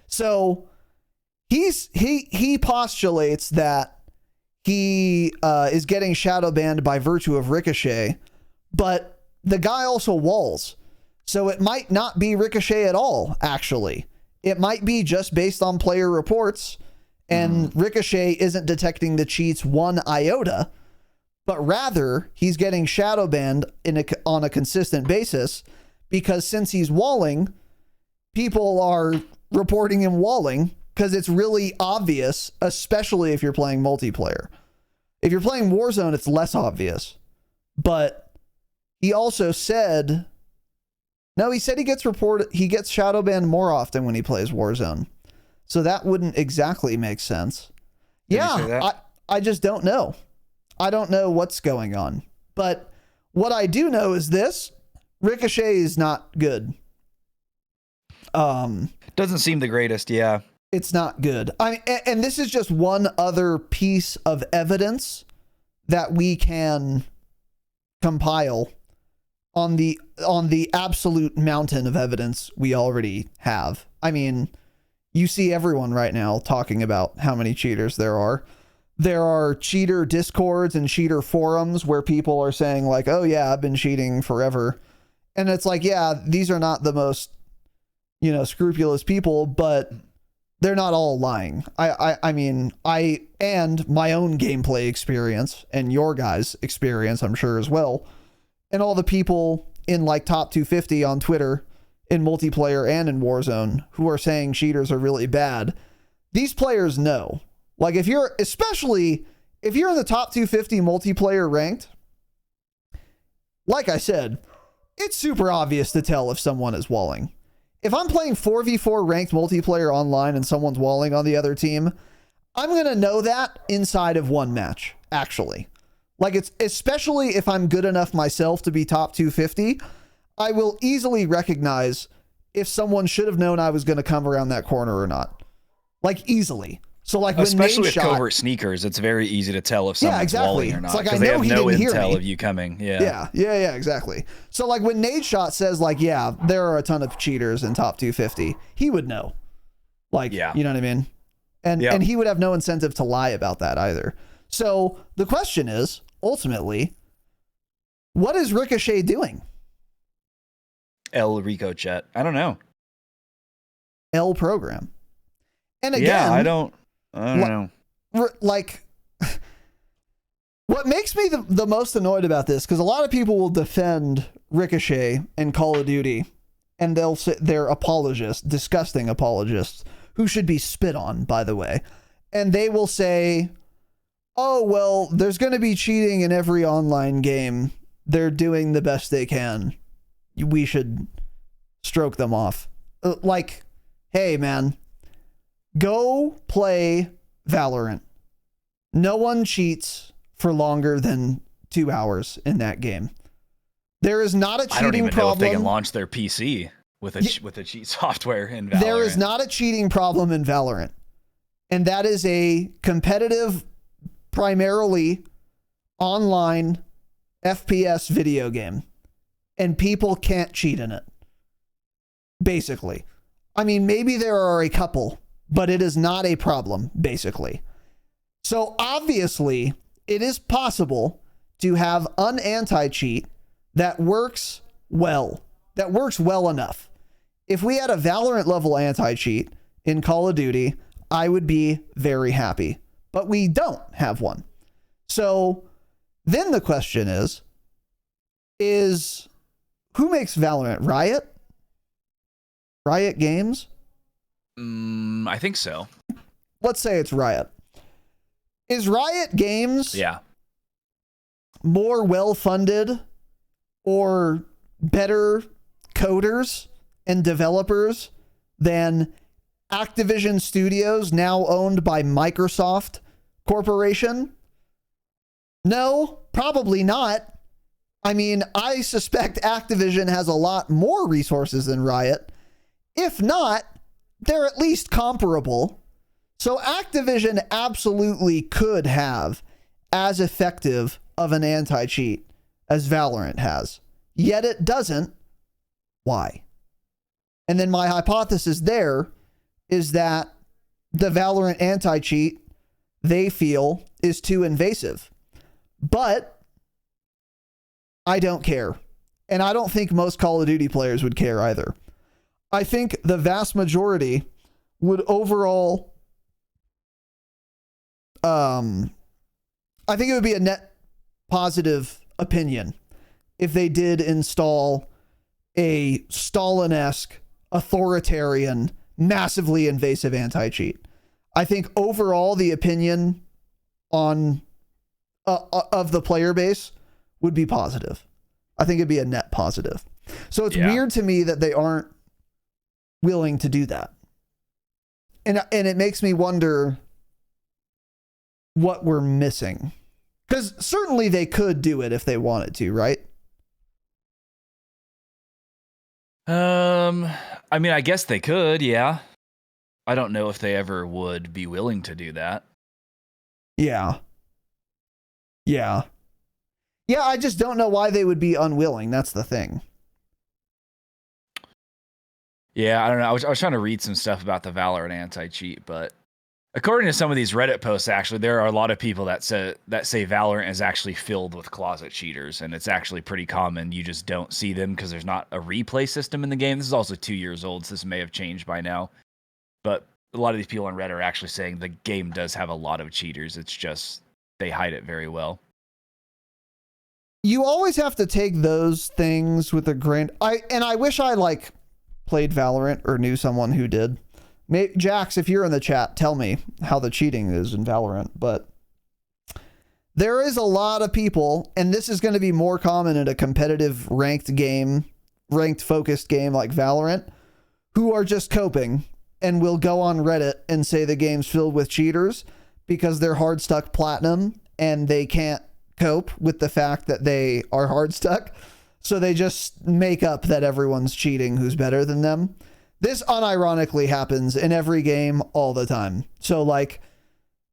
so he postulates that he is getting shadow banned by virtue of Ricochet, but the guy also walls. So it might not be Ricochet at all, actually. It might be just based on player reports, and Ricochet isn't detecting the cheats one iota, but rather he's getting shadow banned on a consistent basis, because since he's walling, people are reporting him walling because it's really obvious, especially if you're playing multiplayer. If you're playing Warzone, it's less obvious. But he also said... No, he said he gets shadow banned more often when he plays Warzone. So that wouldn't exactly make sense. I just don't know. I don't know what's going on. But what I do know is this: Ricochet is not good. Doesn't seem the greatest, yeah. It's not good. And this is just one other piece of evidence that we can compile on the absolute mountain of evidence we already have. I mean, you see everyone right now talking about how many cheaters there are. There are cheater discords and cheater forums where people are saying, like, oh yeah, I've been cheating forever. And it's like, yeah, these are not the most, scrupulous people, but they're not all lying. I mean, and my own gameplay experience and your guys' experience, I'm sure as well, and all the people in, like, top 250 on Twitter in multiplayer and in Warzone who are saying cheaters are really bad. These players know. Like, especially if you're in the top 250 multiplayer ranked, like I said, it's super obvious to tell if someone is walling. If I'm playing 4v4 ranked multiplayer online and someone's walling on the other team, I'm going to know that inside of one match, actually. Like, it's especially if I'm good enough myself to be top 250, I will easily recognize if someone should have known I was going to come around that corner or not. Like, easily. So, like, when especially with covert sneakers, it's very easy to tell if someone's walling or not. It's like, because they have no intel of you coming. Yeah, exactly. So, like, when Nadeshot says, like, yeah, there are a ton of cheaters in top 250, he would know. Like, yeah. You know what I mean? And he would have no incentive to lie about that either. So the question is, ultimately, what is Ricochet doing? El Rico chat. I don't know. L program. And again, yeah, I don't know. Like, what makes me the most annoyed about this, because a lot of people will defend Ricochet and Call of Duty, and they're apologists, disgusting apologists, who should be spit on, by the way. And they will say, oh, well, there's going to be cheating in every online game. They're doing the best they can. We should stroke them off. Like, hey, man, go play Valorant. No one cheats for longer than 2 hours in that game. There is not a cheating problem. I don't even know if they can launch their PC with a cheat software in Valorant. There is not a cheating problem in Valorant. And that is a competitive, primarily online FPS video game. And people can't cheat in it. Basically. I mean, maybe there are a couple, but it is not a problem, basically. So obviously, it is possible to have an anti-cheat that works well, enough. If we had a Valorant level anti-cheat in Call of Duty, I would be very happy. But we don't have one. So then the question is who makes Valorant? Riot? Riot Games? I think so. Let's say it's Riot. Is Riot Games more well-funded or better coders and developers than Activision Studios, now owned by Microsoft Corporation? No, probably not. I mean, I suspect Activision has a lot more resources than Riot. If not, they're at least comparable. So Activision absolutely could have as effective of an anti-cheat as Valorant has. Yet it doesn't. Why? And then my hypothesis there is that the Valorant anti-cheat they feel is too invasive. But I don't care. And I don't think most Call of Duty players would care either. I think the vast majority would overall I think it would be a net positive opinion if they did install a Stalin-esque, authoritarian, massively invasive anti-cheat. I think overall the opinion on of the player base would be positive. I think it'd be a net positive. So it's weird to me that they aren't willing to do that. And it makes me wonder what we're missing. Because certainly they could do it if they wanted to, right? I mean, I guess they could, yeah. I don't know if they ever would be willing to do that. Yeah. Yeah, I just don't know why they would be unwilling. That's the thing. Yeah, I don't know. I was trying to read some stuff about the Valorant anti-cheat, but according to some of these Reddit posts, actually, there are a lot of people that say Valorant is actually filled with closet cheaters, and it's actually pretty common. You just don't see them because there's not a replay system in the game. This is also 2 years old, so this may have changed by now. But a lot of these people on Reddit are actually saying the game does have a lot of cheaters. It's just they hide it very well. You always have to take those things with a grain. I wish I played Valorant or knew someone who did. Jax, if you're in the chat, tell me how the cheating is in Valorant. But there is a lot of people, and this is going to be more common in a competitive ranked focused game like Valorant, who are just coping and will go on Reddit and say the game's filled with cheaters because they're hard stuck platinum and they can't cope with the fact that they are hard stuck. So they just make up that everyone's cheating who's better than them. This unironically happens in every game all the time. So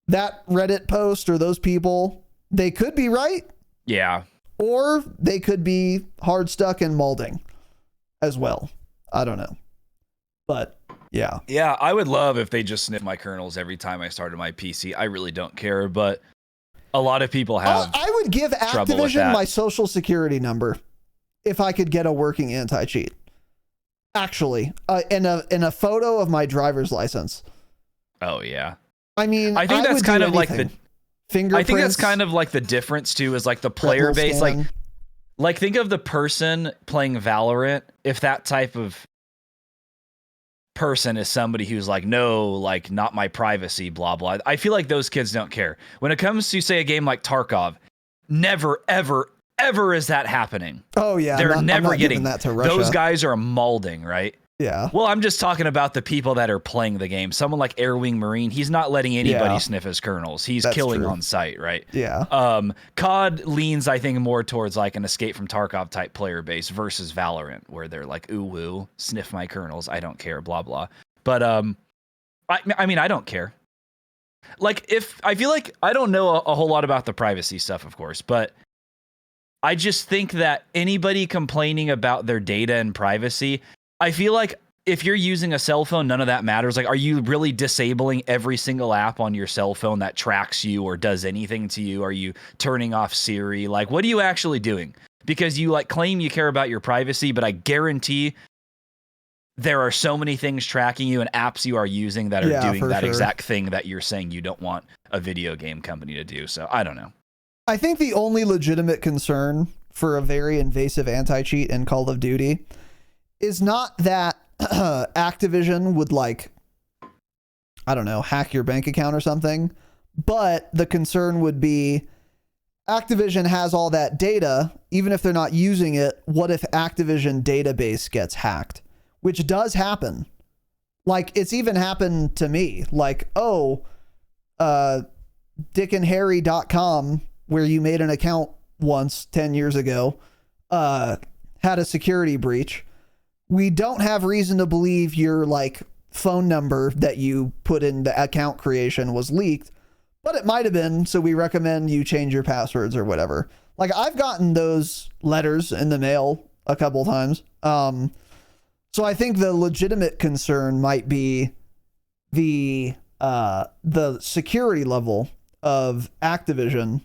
that Reddit post or those people, they could be right. Yeah. Or they could be hard stuck and molding as well. I don't know. But yeah. Yeah, I would love if they just sniff my kernels every time I started my PC. I really don't care, but a lot of people have. I would give Activision my social security number if I could get a working anti-cheat. Actually, in a photo of my driver's license. Oh yeah. I mean, I think that's kind of like the fingerprints. I think that's kind of like the difference too, is like the player base. Like think of the person playing Valorant. If that type of person is somebody who's like, no, like not my privacy, blah blah. I feel like those kids don't care. When it comes to say a game like Tarkov, never ever is that happening. Oh yeah, they're never getting that to Russia. Those guys are molding, right? Yeah. Well, I'm just talking about the people that are playing the game. Someone like Airwing Marine, he's not letting anybody sniff his kernels. He's killing on sight, right? Yeah. COD leans, I think, more towards like an Escape from Tarkov type player base versus Valorant, where they're like, ooh woo, sniff my kernels, I don't care, blah blah. But I mean, I don't care. Like I feel like I don't know a whole lot about the privacy stuff, of course, but I just think that anybody complaining about their data and privacy, I feel like if you're using a cell phone, none of that matters. Like, are you really disabling every single app on your cell phone that tracks you or does anything to you? Are you turning off Siri? Like, what are you actually doing? Because you like claim you care about your privacy, but I guarantee there are so many things tracking you and apps you are using that are doing that exact thing that you're saying you don't want a video game company to do. So I don't know. I think the only legitimate concern for a very invasive anti-cheat in Call of Duty is not that Activision would, like, I don't know, hack your bank account or something, but the concern would be Activision has all that data. Even if they're not using it, what if Activision database gets hacked? Which does happen. Like, it's even happened to me. Like, dickandharry.com, where you made an account once 10 years ago, had a security breach. We don't have reason to believe your, like, phone number that you put in the account creation was leaked, but it might have been, so we recommend you change your passwords or whatever. Like, I've gotten those letters in the mail a couple times. So I think the legitimate concern might be the security level of Activision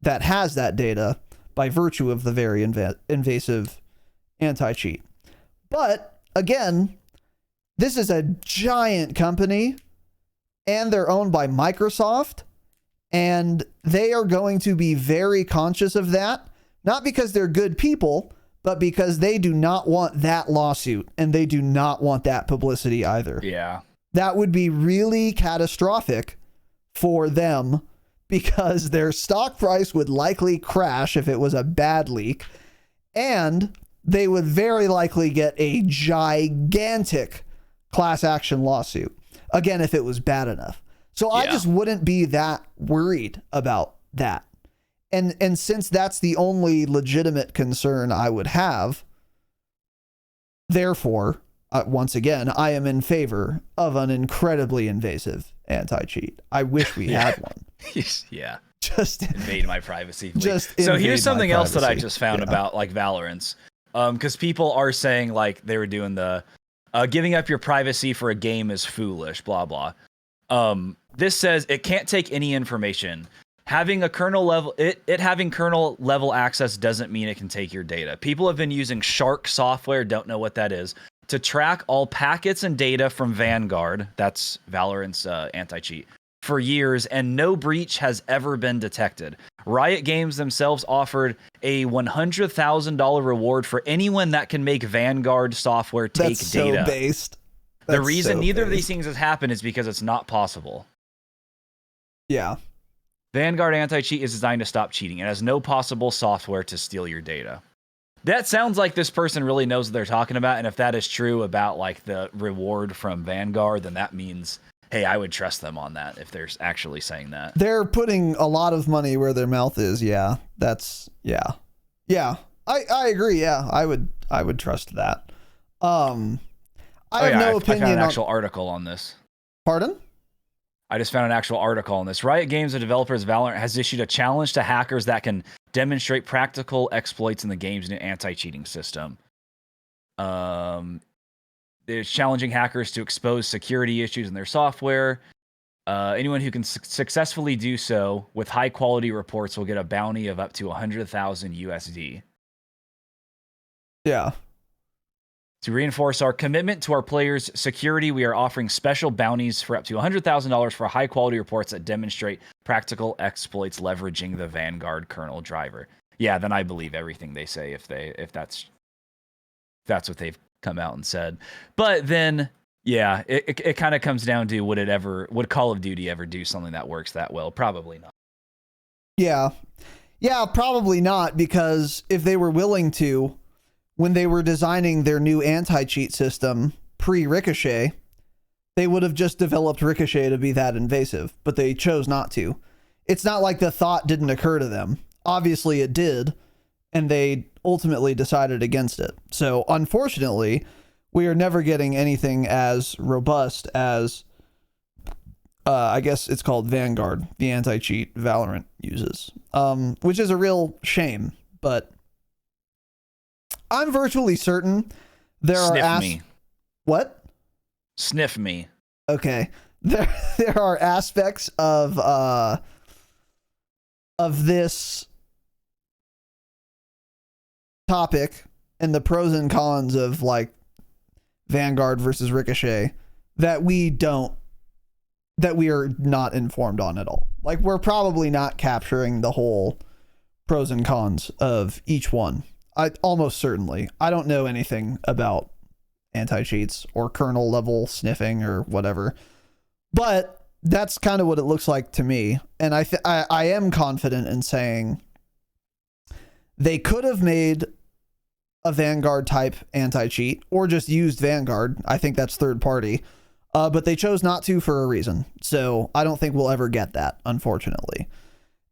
that has that data by virtue of the very invasive anti-cheat. But again, this is a giant company and they're owned by Microsoft, and they are going to be very conscious of that, not because they're good people, but because they do not want that lawsuit and they do not want that publicity either. Yeah. That would be really catastrophic for them because their stock price would likely crash if it was a bad leak, and they would very likely get a gigantic class action lawsuit. Again, if it was bad enough. So I just wouldn't be that worried about that. And since that's the only legitimate concern I would have, therefore, once again, I am in favor of an incredibly invasive anti-cheat. I wish we had one. Yeah. Just invade my privacy. So here's something else that I just found about, like, Valorant. Because people are saying, like, they were doing the giving up your privacy for a game is foolish, blah, blah. This says it can't take any information. Having a kernel level, having kernel level access doesn't mean it can take your data. People have been using Shark software, don't know what that is, to track all packets and data from Vanguard, that's Valorant's anti-cheat, for years, and no breach has ever been detected. Riot Games themselves offered a $100,000 reward for anyone that can make Vanguard software take data. So based. The reason neither of these things has happened is because it's not possible. Yeah. Vanguard anti-cheat is designed to stop cheating. It has no possible software to steal your data. That sounds like this person really knows what they're talking about, and if that is true about, like, the reward from Vanguard, then that means, hey, I would trust them on that if they're actually saying that. They're putting a lot of money where their mouth is. Yeah. I agree. Yeah. I would trust that. I have no opinion. I found an actual article on this. Pardon? I just found an actual article on this. Riot Games, the developers of Valorant, has issued a challenge to hackers that can demonstrate practical exploits in the game's new anti-cheating system. They're challenging hackers to expose security issues in their software. Anyone who can successfully do so with high-quality reports will get a bounty of up to 100,000 USD. Yeah. To reinforce our commitment to our players' security, we are offering special bounties for up to $100,000 for high-quality reports that demonstrate practical exploits leveraging the Vanguard kernel driver. Yeah, then I believe everything they say if that's what they've come out and said. But then, yeah, it kind of comes down to would Call of Duty ever do something that works that well? Probably not. Yeah, probably not, because if they were willing to, when they were designing their new anti-cheat system pre-Ricochet, they would have just developed Ricochet to be that invasive, but they chose not to. It's not like the thought didn't occur to them. Obviously it did, and they ultimately decided against it. So unfortunately, we are never getting anything as robust as, I guess it's called Vanguard, the anti-cheat Valorant uses, which is a real shame, but I'm virtually certain there are What? Sniff me. Okay. There are aspects of this topic and the pros and cons of like Vanguard versus Ricochet that we are not informed on at all. Like, we're probably not capturing the whole pros and cons of each one. Almost certainly. I don't know anything about anti-cheats or kernel level sniffing or whatever, but that's kind of what it looks like to me. And I am confident in saying they could have made a Vanguard type anti-cheat or just used Vanguard. I think that's third party. But they chose not to for a reason. So I don't think we'll ever get that, unfortunately.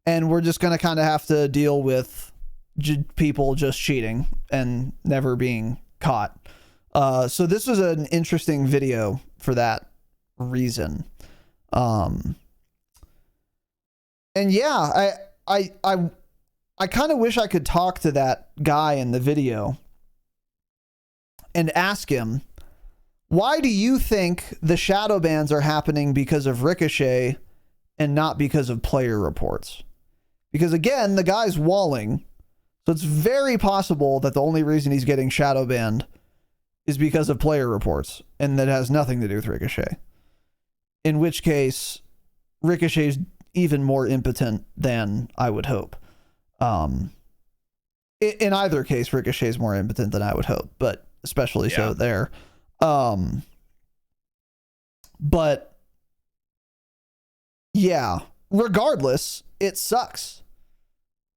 And we're just going to kind of have to deal with people just cheating and never being caught. So this was an interesting video for that reason. And yeah, I kind of wish I could talk to that guy in the video and ask him, why do you think the shadow bans are happening because of Ricochet and not because of player reports? Because again, the guy's walling, so it's very possible that the only reason he's getting shadow banned is because of player reports, and that has nothing to do with Ricochet. In which case, Ricochet's even more impotent than I would hope. In either case, Ricochet's more impotent than I would hope, but especially so there. But yeah, regardless, it sucks.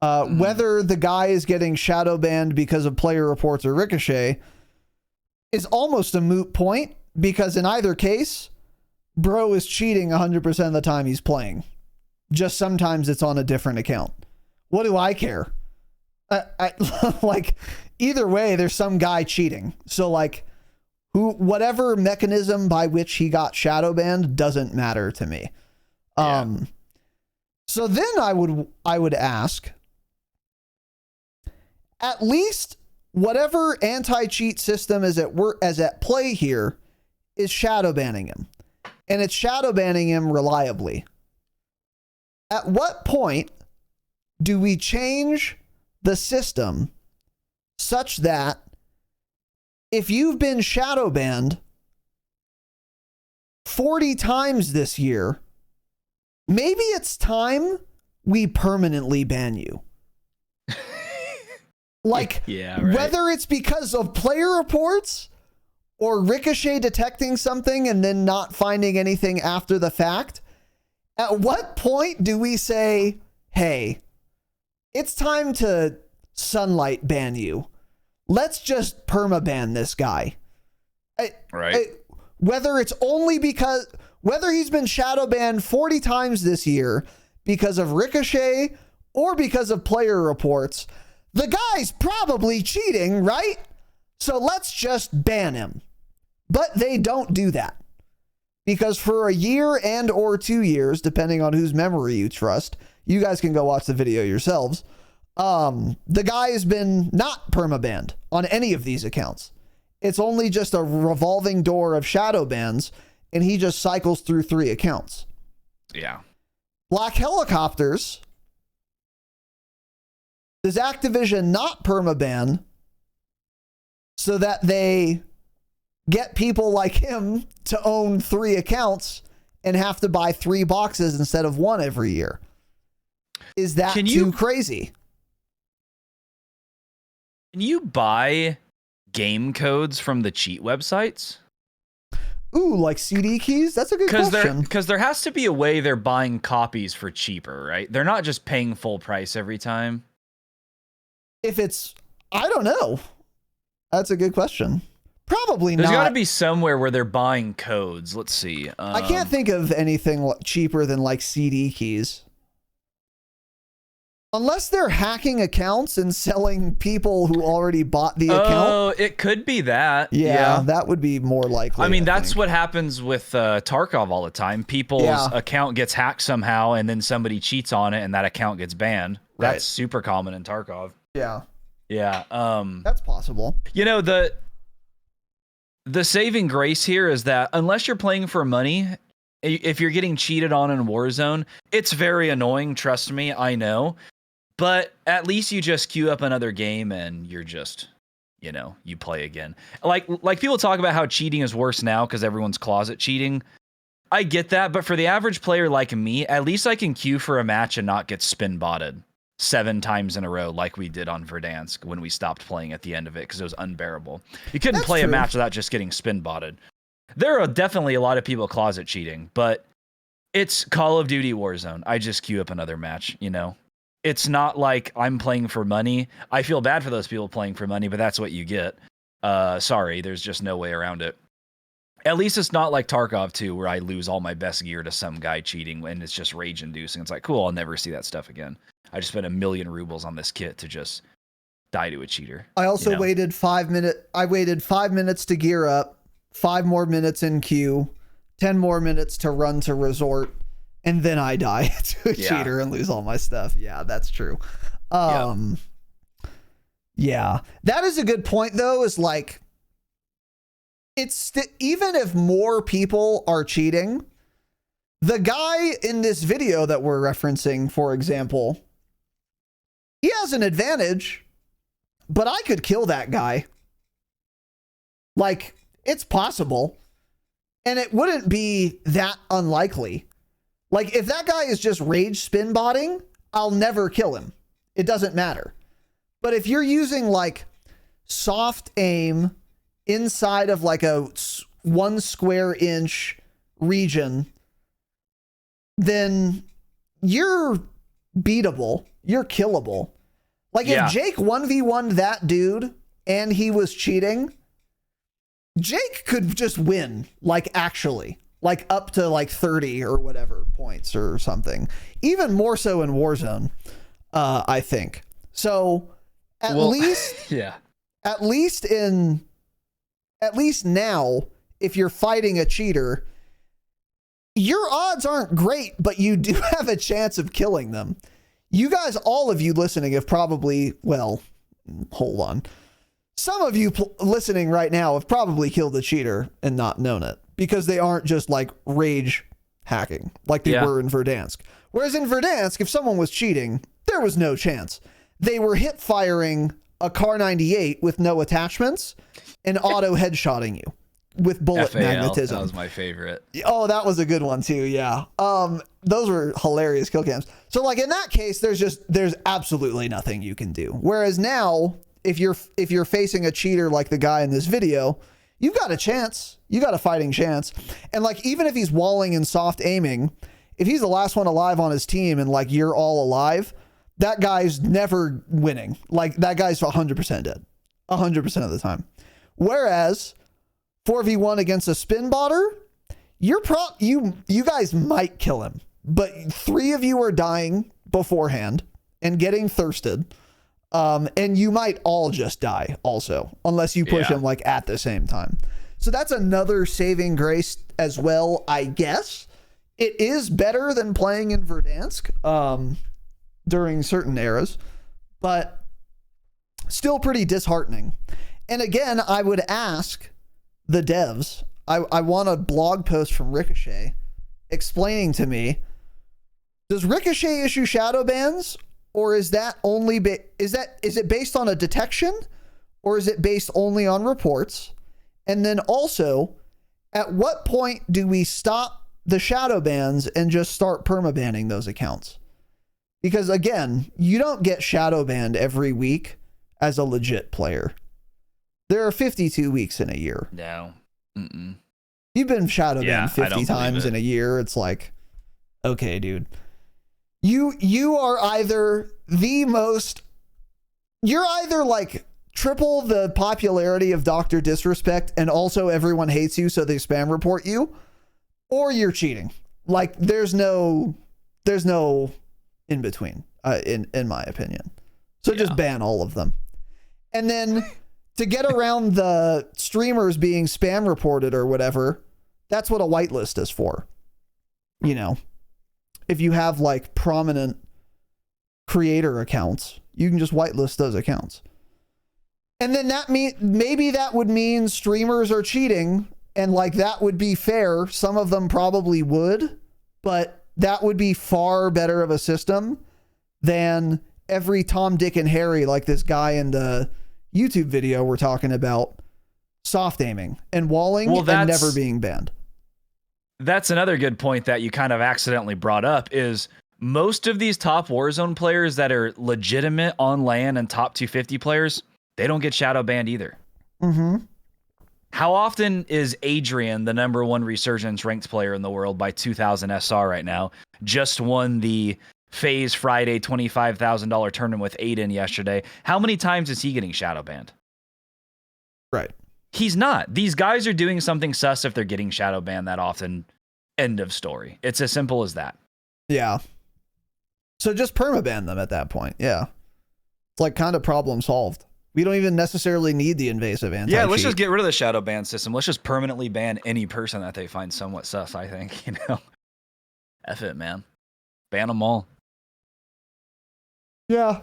Whether the guy is getting shadow banned because of player reports or Ricochet is almost a moot point, because in either case, bro is cheating 100% of the time he's playing. Just sometimes it's on a different account. What do I care? Like, either way, there's some guy cheating. So like, whatever mechanism by which he got shadow banned doesn't matter to me. So then I would ask, at least whatever anti-cheat system is at play here is shadow banning him, and it's shadow banning him reliably. At what point do we change the system such that if you've been shadow banned 40 times this year, maybe it's time we permanently ban you? Like, yeah, right. Whether it's because of player reports or Ricochet detecting something and then not finding anything after the fact, at what point do we say, hey, it's time to sunlight ban you? Let's just permaban this guy. Whether it's only because, whether he's been shadow banned 40 times this year because of Ricochet or because of player reports, the guy's probably cheating, right? So let's just ban him. But they don't do that, because for a year and or 2 years, depending on whose memory you trust, you guys can go watch the video yourselves. The guy has been not permabanned on any of these accounts. It's only just a revolving door of shadow bans, and he just cycles through 3 accounts. Yeah. Black Helicopters, does Activision not permaban so that they get people like him to own 3 accounts and have to buy 3 boxes instead of 1 every year? Is that too crazy? Can you buy game codes from the cheat websites? Ooh, like CD keys? That's a good question. Because there has to be a way they're buying copies for cheaper, right? They're not just paying full price every time. If it's, I don't know. That's a good question. Probably There's not. There's got to be somewhere where they're buying codes. Let's see. I can't think of anything cheaper than like CD keys. Unless they're hacking accounts and selling people who already bought the account. Oh, it could be that. Yeah, that would be more likely. I mean, that's what happens with Tarkov all the time. People's account gets hacked somehow, and then somebody cheats on it, and that account gets banned. Right. That's super common in Tarkov. Yeah. Yeah. That's possible. You know, The saving grace here is that unless you're playing for money, if you're getting cheated on in Warzone, it's very annoying. Trust me, I know. But at least you just queue up another game and you're just, you play again. Like people talk about how cheating is worse now because everyone's closet cheating. I get that, but for the average player like me, at least I can queue for a match and not get spin botted 7 times in a row like we did on Verdansk when we stopped playing at the end of it because it was unbearable. You couldn't play a match without just getting spin botted. There are definitely a lot of people closet cheating, but it's Call of Duty Warzone. I just queue up another match, It's not like I'm playing for money. I feel bad for those people playing for money, but that's what you get. Sorry, there's just no way around it. At least it's not like Tarkov 2 where I lose all my best gear to some guy cheating and it's just rage-inducing. It's like, cool, I'll never see that stuff again. I just spent 1,000,000 rubles on this kit to just die to a cheater. I also waited 5 minutes. I waited 5 minutes to gear up, 5 more minutes in queue, 10 more minutes to run to resort, and then I die to a cheater and lose all my stuff. Yeah, that's true. Yeah, that is a good point though, is like, even if more people are cheating, the guy in this video that we're referencing, for example, he has an advantage, but I could kill that guy. Like, it's possible. And it wouldn't be that unlikely. Like, if that guy is just rage spin botting, I'll never kill him. It doesn't matter. But if you're using like soft aim inside of like a 1 square inch region, then you're beatable. You're killable. Like if Jake 1v1'd that dude and he was cheating, Jake could just win, like actually, like up to like 30 or whatever points or something. Even more so in Warzone, I think. So at least now, if you're fighting a cheater, your odds aren't great, but you do have a chance of killing them. You guys, all of you listening have probably, well, hold on. Some of you listening right now have probably killed a cheater and not known it because they aren't just like rage hacking like they were in Verdansk. Whereas in Verdansk, if someone was cheating, there was no chance. They were hip firing a Kar 98 with no attachments and auto headshotting you with bullet magnetism. That was my favorite. Oh, that was a good one too. Yeah. Those were hilarious kill cams. So like in that case, there's absolutely nothing you can do. Whereas now, if you're facing a cheater like the guy in this video, you've got a chance. You got a fighting chance. And like, even if he's walling and soft aiming, if he's the last one alive on his team and like you're all alive, that guy's never winning. Like that guy's 100% dead 100% of the time. Whereas 4v1 against a spin botter, you guys might kill him, but 3 of you are dying beforehand and getting thirsted. And you might all just die also, unless you push him like at the same time. So that's another saving grace as well, I guess. It is better than playing in Verdansk during certain eras, but still pretty disheartening. And again, I would ask the devs, I want a blog post from Ricochet explaining to me, does Ricochet issue shadow bans, or is that only is it based on a detection, or is it based only on reports? And then also, at what point do we stop the shadow bans and just start permabanning those accounts? Because again, you don't get shadow banned every week as a legit player. There are 52 weeks in a year. No. Mm-mm. You've been shadow banned 50 times in a year. It's like, okay, dude. You are either you're either like triple the popularity of Dr. Disrespect and also everyone hates you so they spam report you, or you're cheating. Like there's no in between, in my opinion. So just ban all of them. And then to get around the streamers being spam reported or whatever, that's what a whitelist is for. You know, if you have like prominent creator accounts, you can just whitelist those accounts. And then maybe that would mean streamers are cheating, and like that would be fair. Some of them probably would, but that would be far better of a system than every Tom, Dick, and Harry, like this guy in the YouTube video we're talking about, soft aiming and walling and never being banned. That's another good point that you kind of accidentally brought up is most of these top Warzone players that are legitimate on LAN and top 250 players, they don't get shadow banned either. Mm-hmm. How often is Adrian, the number one Resurgence ranked player in the world by 2,000 SR right now, just won the FaZe Friday $25,000 tournament with Aiden yesterday? How many times is he getting shadow banned? Right. He's not. These guys are doing something sus if they're getting shadow banned that often. End of story. It's as simple as that. Yeah. So just permaban them at that point. Yeah. It's like kind of problem solved. We don't even necessarily need the invasive anti-cheat. Yeah, let's just get rid of the shadow ban system. Let's just permanently ban any person that they find somewhat sus, I think. F it, man. Ban them all. Yeah.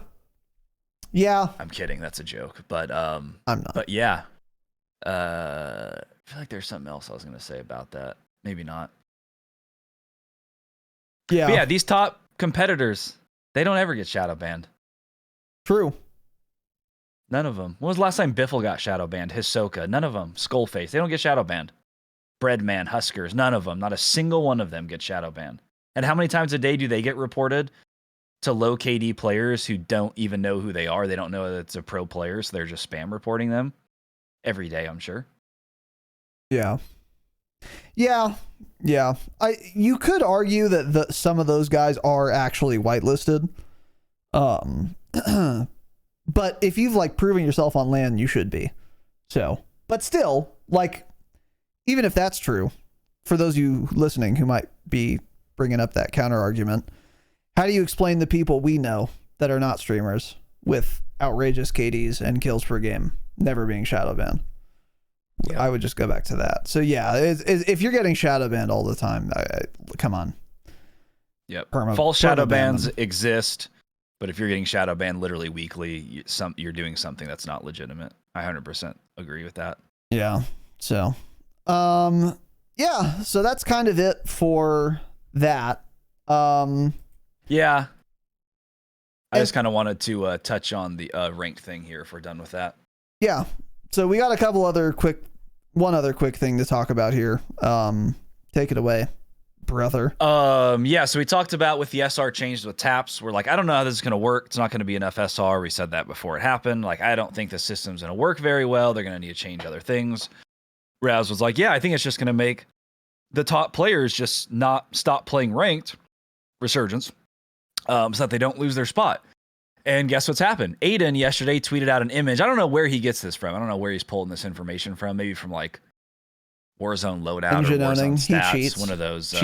Yeah. I'm kidding. That's a joke. But I'm not. But yeah. I feel like there's something else I was going to say about that. Maybe not. Yeah. But yeah, these top competitors, they don't ever get shadow banned. True. None of them. When was the last time Biffle got shadow banned? Hisoka. None of them. Skullface. They don't get shadow banned. Breadman, Huskers. None of them. Not a single one of them get shadow banned. And how many times a day do they get reported to low KD players who don't even know who they are? They don't know that it's a pro player, so they're just spam reporting them every day, I'm sure. Yeah. Yeah. Yeah. You could argue that some of those guys are actually whitelisted. But if you've like proven yourself on LAN, you should be. So, but still, like, even if that's true, for those of you listening who might be bringing up that counter argument, how do you explain the people we know that are not streamers with outrageous KDs and kills per game never being shadow banned? Yeah. I would just go back to that. So yeah, if you're getting shadow banned all the time, come on. Yep. False shadow bans exist. But if you're getting shadow banned literally weekly, you're doing something that's not legitimate. I 100% agree with that. Yeah. So, yeah. So that's kind of it for that. Yeah. I just kind of wanted to touch on the ranked thing here if we're done with that. Yeah. So we got one other quick thing to talk about here. Take it away, brother. Yeah, so we talked about with the SR changed with taps. We're like, I don't know how this is going to work. It's not going to be enough SR. We said that before it happened. Like, I don't think the system's going to work very well. They're going to need to change other things. Raz was like, yeah, I think it's just going to make the top players just not stop playing ranked Resurgence so that they don't lose their spot. And guess what's happened? Aiden yesterday tweeted out an image. I don't know where he gets this from. I don't know where he's pulling this information from. Maybe from like Warzone Loadout or Warzone Stats, one of those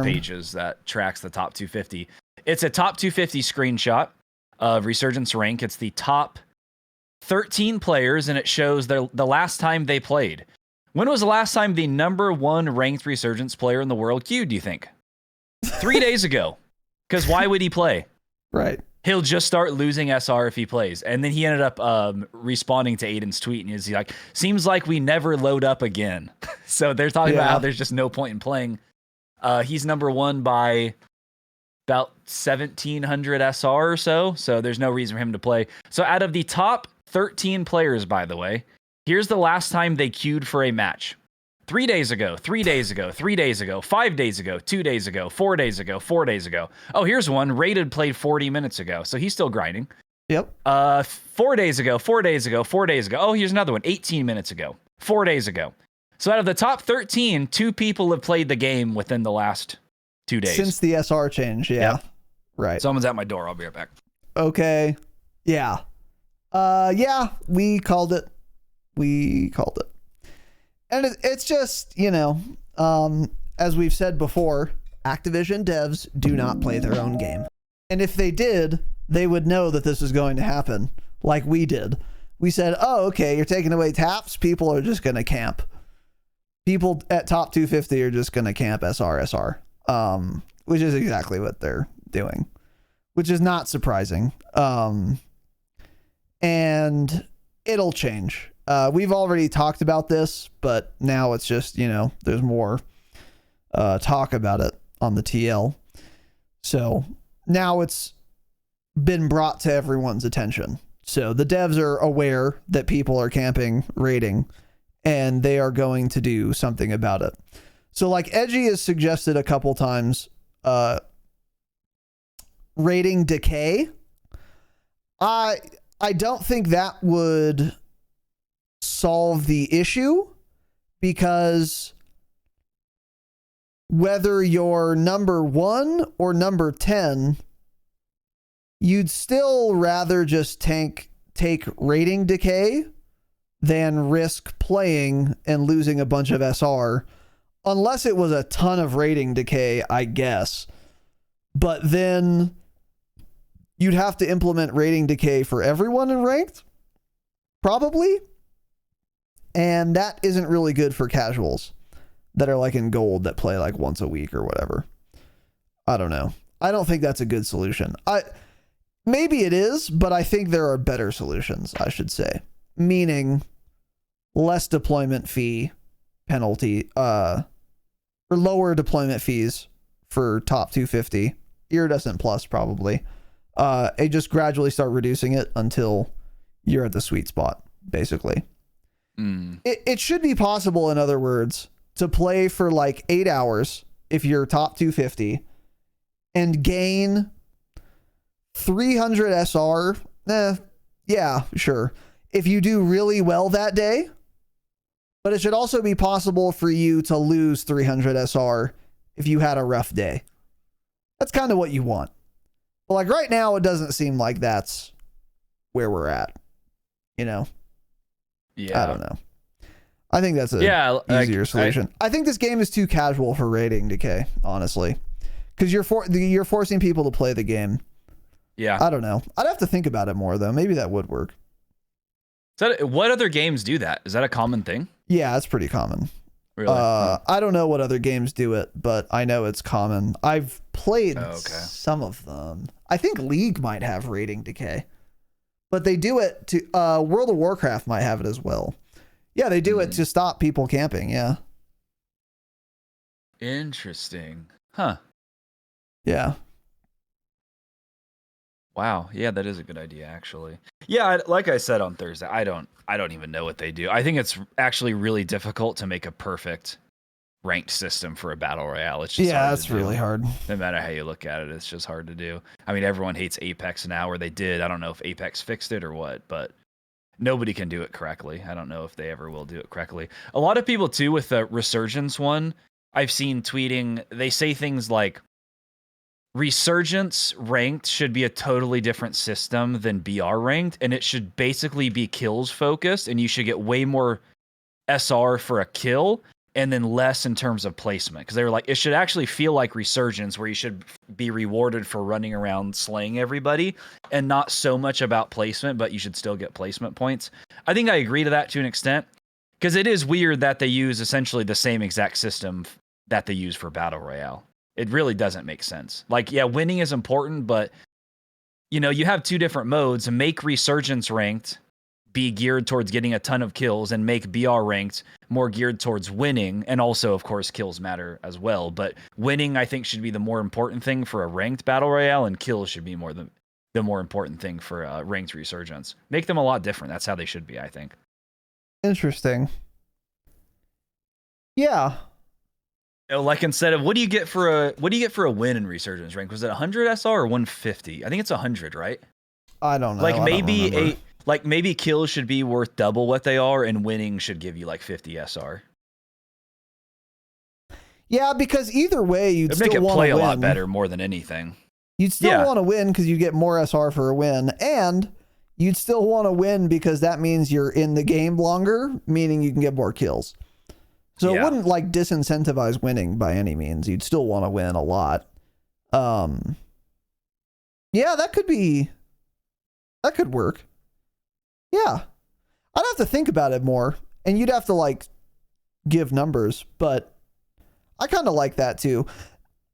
pages that tracks the top 250. It's a top 250 screenshot of Resurgence rank. It's the top 13 players, and it shows the last time they played. When was the last time the number one ranked Resurgence player in the world queued, do you think? 3 days ago. Because why would he play? Right. He'll just start losing SR if he plays. And then he ended up responding to Aiden's tweet, and he's like, seems like we never load up again. So they're talking about how there's just no point in playing. He's number one by about 1,700 SR or so. So there's no reason for him to play. So out of the top 13 players, by the way, here's the last time they queued for a match. 3 days ago, 3 days ago, 3 days ago, 5 days ago, 2 days ago, 4 days ago, 4 days ago. Oh, here's one. Rated played 40 minutes ago. So he's still grinding. Yep. 4 days ago, 4 days ago, 4 days ago. Oh, here's another one. 18 minutes ago. 4 days ago. So out of the top 13, 2 people have played the game within the last 2 days. Since the SR change, yeah. Yep. Right. Someone's at my door. I'll be right back. Okay. Yeah. Yeah, we called it. And it's just, as we've said before, Activision devs do not play their own game. And if they did, they would know that this is going to happen, like we did. We said, oh, okay, you're taking away taps. People are just going to camp. People at top 250 are just going to camp SR, which is exactly what they're doing, which is not surprising. And It'll change. We've already talked about this, but now it's just, there's more talk about it on the TL. So now it's been brought to everyone's attention. So the devs are aware that people are camping raiding, and they are going to do something about it. So like Edgy has suggested a couple times, raiding decay. I don't think that would solve the issue, because whether you're number 1 or number 10, you'd still rather just take rating decay than risk playing and losing a bunch of SR, unless it was a ton of rating decay, I guess. But then you'd have to implement rating decay for everyone in ranked, probably. And that isn't really good for casuals that are like in gold that play like once a week or whatever. I don't know. I don't think that's a good solution. Maybe it is, but I think there are better solutions, I should say. Meaning less deployment fee penalty, or lower deployment fees for top 250. Iridescent plus, probably. And just gradually start reducing it until you're at the sweet spot, basically. It should be possible, in other words, to play for like 8 hours if you're top 250 and gain 300 SR. Yeah, sure. If you do really well that day. But it should also be possible for you to lose 300 SR if you had a rough day. That's kind of what you want. But like right now, it doesn't seem like that's where we're at. Yeah. I don't know. I think that's a easier solution. I think this game is too casual for rating decay, honestly, because you're forcing people to play the game. Yeah. I don't know. I'd have to think about it more though. Maybe that would work. What other games do that? Is that a common thing? Yeah, it's pretty common. Really? I don't know what other games do it, but I know it's common. I've played some of them. I think League might have rating decay, but they do it to World of Warcraft might have it as well. Yeah, they do it to stop people camping. Yeah. Interesting. Huh. Yeah. Wow. Yeah, that is a good idea, actually. Yeah, like I said on Thursday, I don't even know what they do. I think it's actually really difficult to make a perfect ranked system for a battle royale. It's just that's really hard. No matter how you look at it, it's just hard to do. I mean, everyone hates Apex now, or they did. I don't know if Apex fixed it or what, but nobody can do it correctly. I don't know if they ever will do it correctly. A lot of people too with the Resurgence one, I've seen tweeting, they say things like Resurgence ranked should be a totally different system than BR ranked, and it should basically be kills focused, and you should get way more SR for a kill and then less in terms of placement, because they were like, it should actually feel like Resurgence, where you should be rewarded for running around slaying everybody, and not so much about placement, but you should still get placement points. I think I agree to that to an extent, because it is weird that they use essentially the same exact system that they use for Battle Royale. It really doesn't make sense. Like, yeah, winning is important, but you have two different modes. Make Resurgence ranked be geared towards getting a ton of kills, and make BR ranked more geared towards winning. And also, of course, kills matter as well. But winning, I think, should be the more important thing for a ranked battle royale, and kills should be the more important thing for a ranked Resurgence. Make them a lot different. That's how they should be, I think. Interesting. Yeah. Like, instead of what do you get for a win in Resurgence rank? Was it 100 SR or 150? I think it's 100, right? I don't know. Like maybe kills should be worth double what they are, and winning should give you like 50 SR. Yeah, because either way, you'd still want to win. Make it play a lot better more than anything. You'd still want to win because you get more SR for a win, and you'd still want to win because that means you're in the game longer, meaning you can get more kills. So it wouldn't like disincentivize winning by any means. You'd still want to win a lot. Yeah, that could work. Yeah. I'd have to think about it more, and you'd have to like give numbers, but I kind of like that too.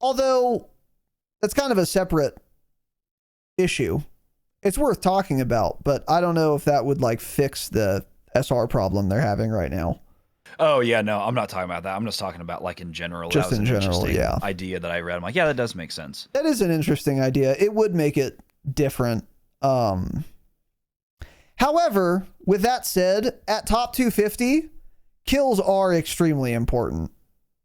Although that's kind of a separate issue. It's worth talking about, but I don't know if that would like fix the SR problem they're having right now. Oh yeah, no, I'm not talking about that. I'm just talking about like in general. Just that was in an general, interesting yeah. idea that I read. I'm like, yeah, that does make sense. That is an interesting idea. It would make it different. However, with that said, at top 250, kills are extremely important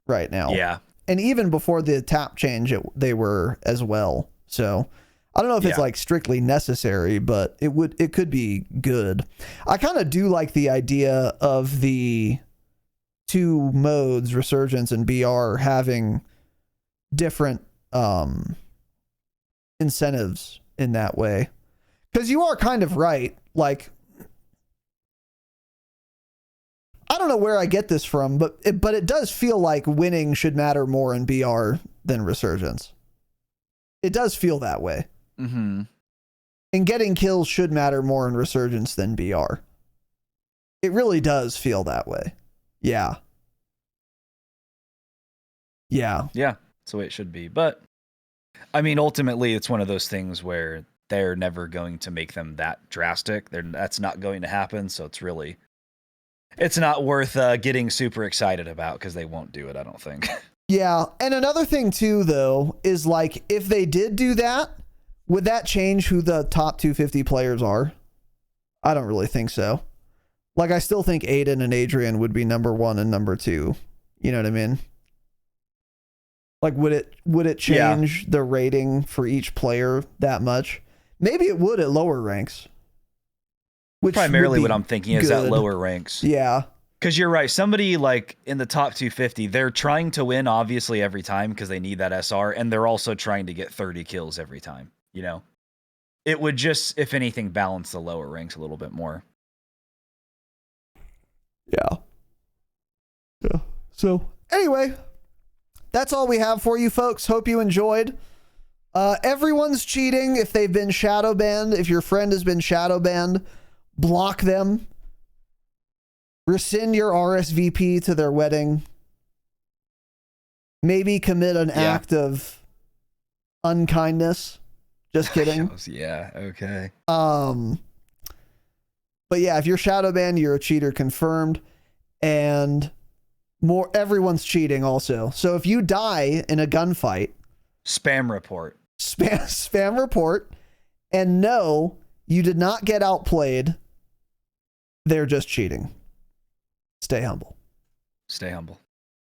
right now. Yeah. And even before the tap change, they were as well. So I don't know if it's like strictly necessary, but it could be good. I kind of do like the idea of the two modes, Resurgence and BR, having different incentives in that way. Because you are kind of right. Like, I don't know where I get this from, but it does feel like winning should matter more in BR than Resurgence. It does feel that way. Mm-hmm. And getting kills should matter more in Resurgence than BR. It really does feel that way. Yeah. Yeah. Yeah, that's the way it should be. But, I mean, ultimately, it's one of those things where they're never going to make them that drastic. That's not going to happen, so it's not worth getting super excited about because they won't do it, I don't think. Yeah, and another thing too, though, is like if they did do that, would that change who the top 250 players are? I don't really think so. Like, I still think Aiden and Adrian would be number 1 and number 2. You know what I mean? Like, would it change the rating for each player that much? Maybe it would at lower ranks. Which primarily what I'm thinking is good. at lower ranks. Yeah. Because you're right. Somebody like in the top 250, they're trying to win obviously every time because they need that SR, and they're also trying to get 30 kills every time. You know, it would just, if anything, balance the lower ranks a little bit more. Yeah. Yeah. So anyway, that's all we have for you folks. Hope you enjoyed. Everyone's cheating if they've been shadow banned. If your friend has been shadow banned, block them. Rescind your RSVP to their wedding. Maybe commit an act of unkindness. Just kidding. Yeah, okay. But yeah, if you're shadow banned, you're a cheater confirmed. And everyone's cheating also. So if you die in a gunfight, spam report. Spam report, and no, you did not get outplayed. They're just cheating. Stay humble. Stay humble.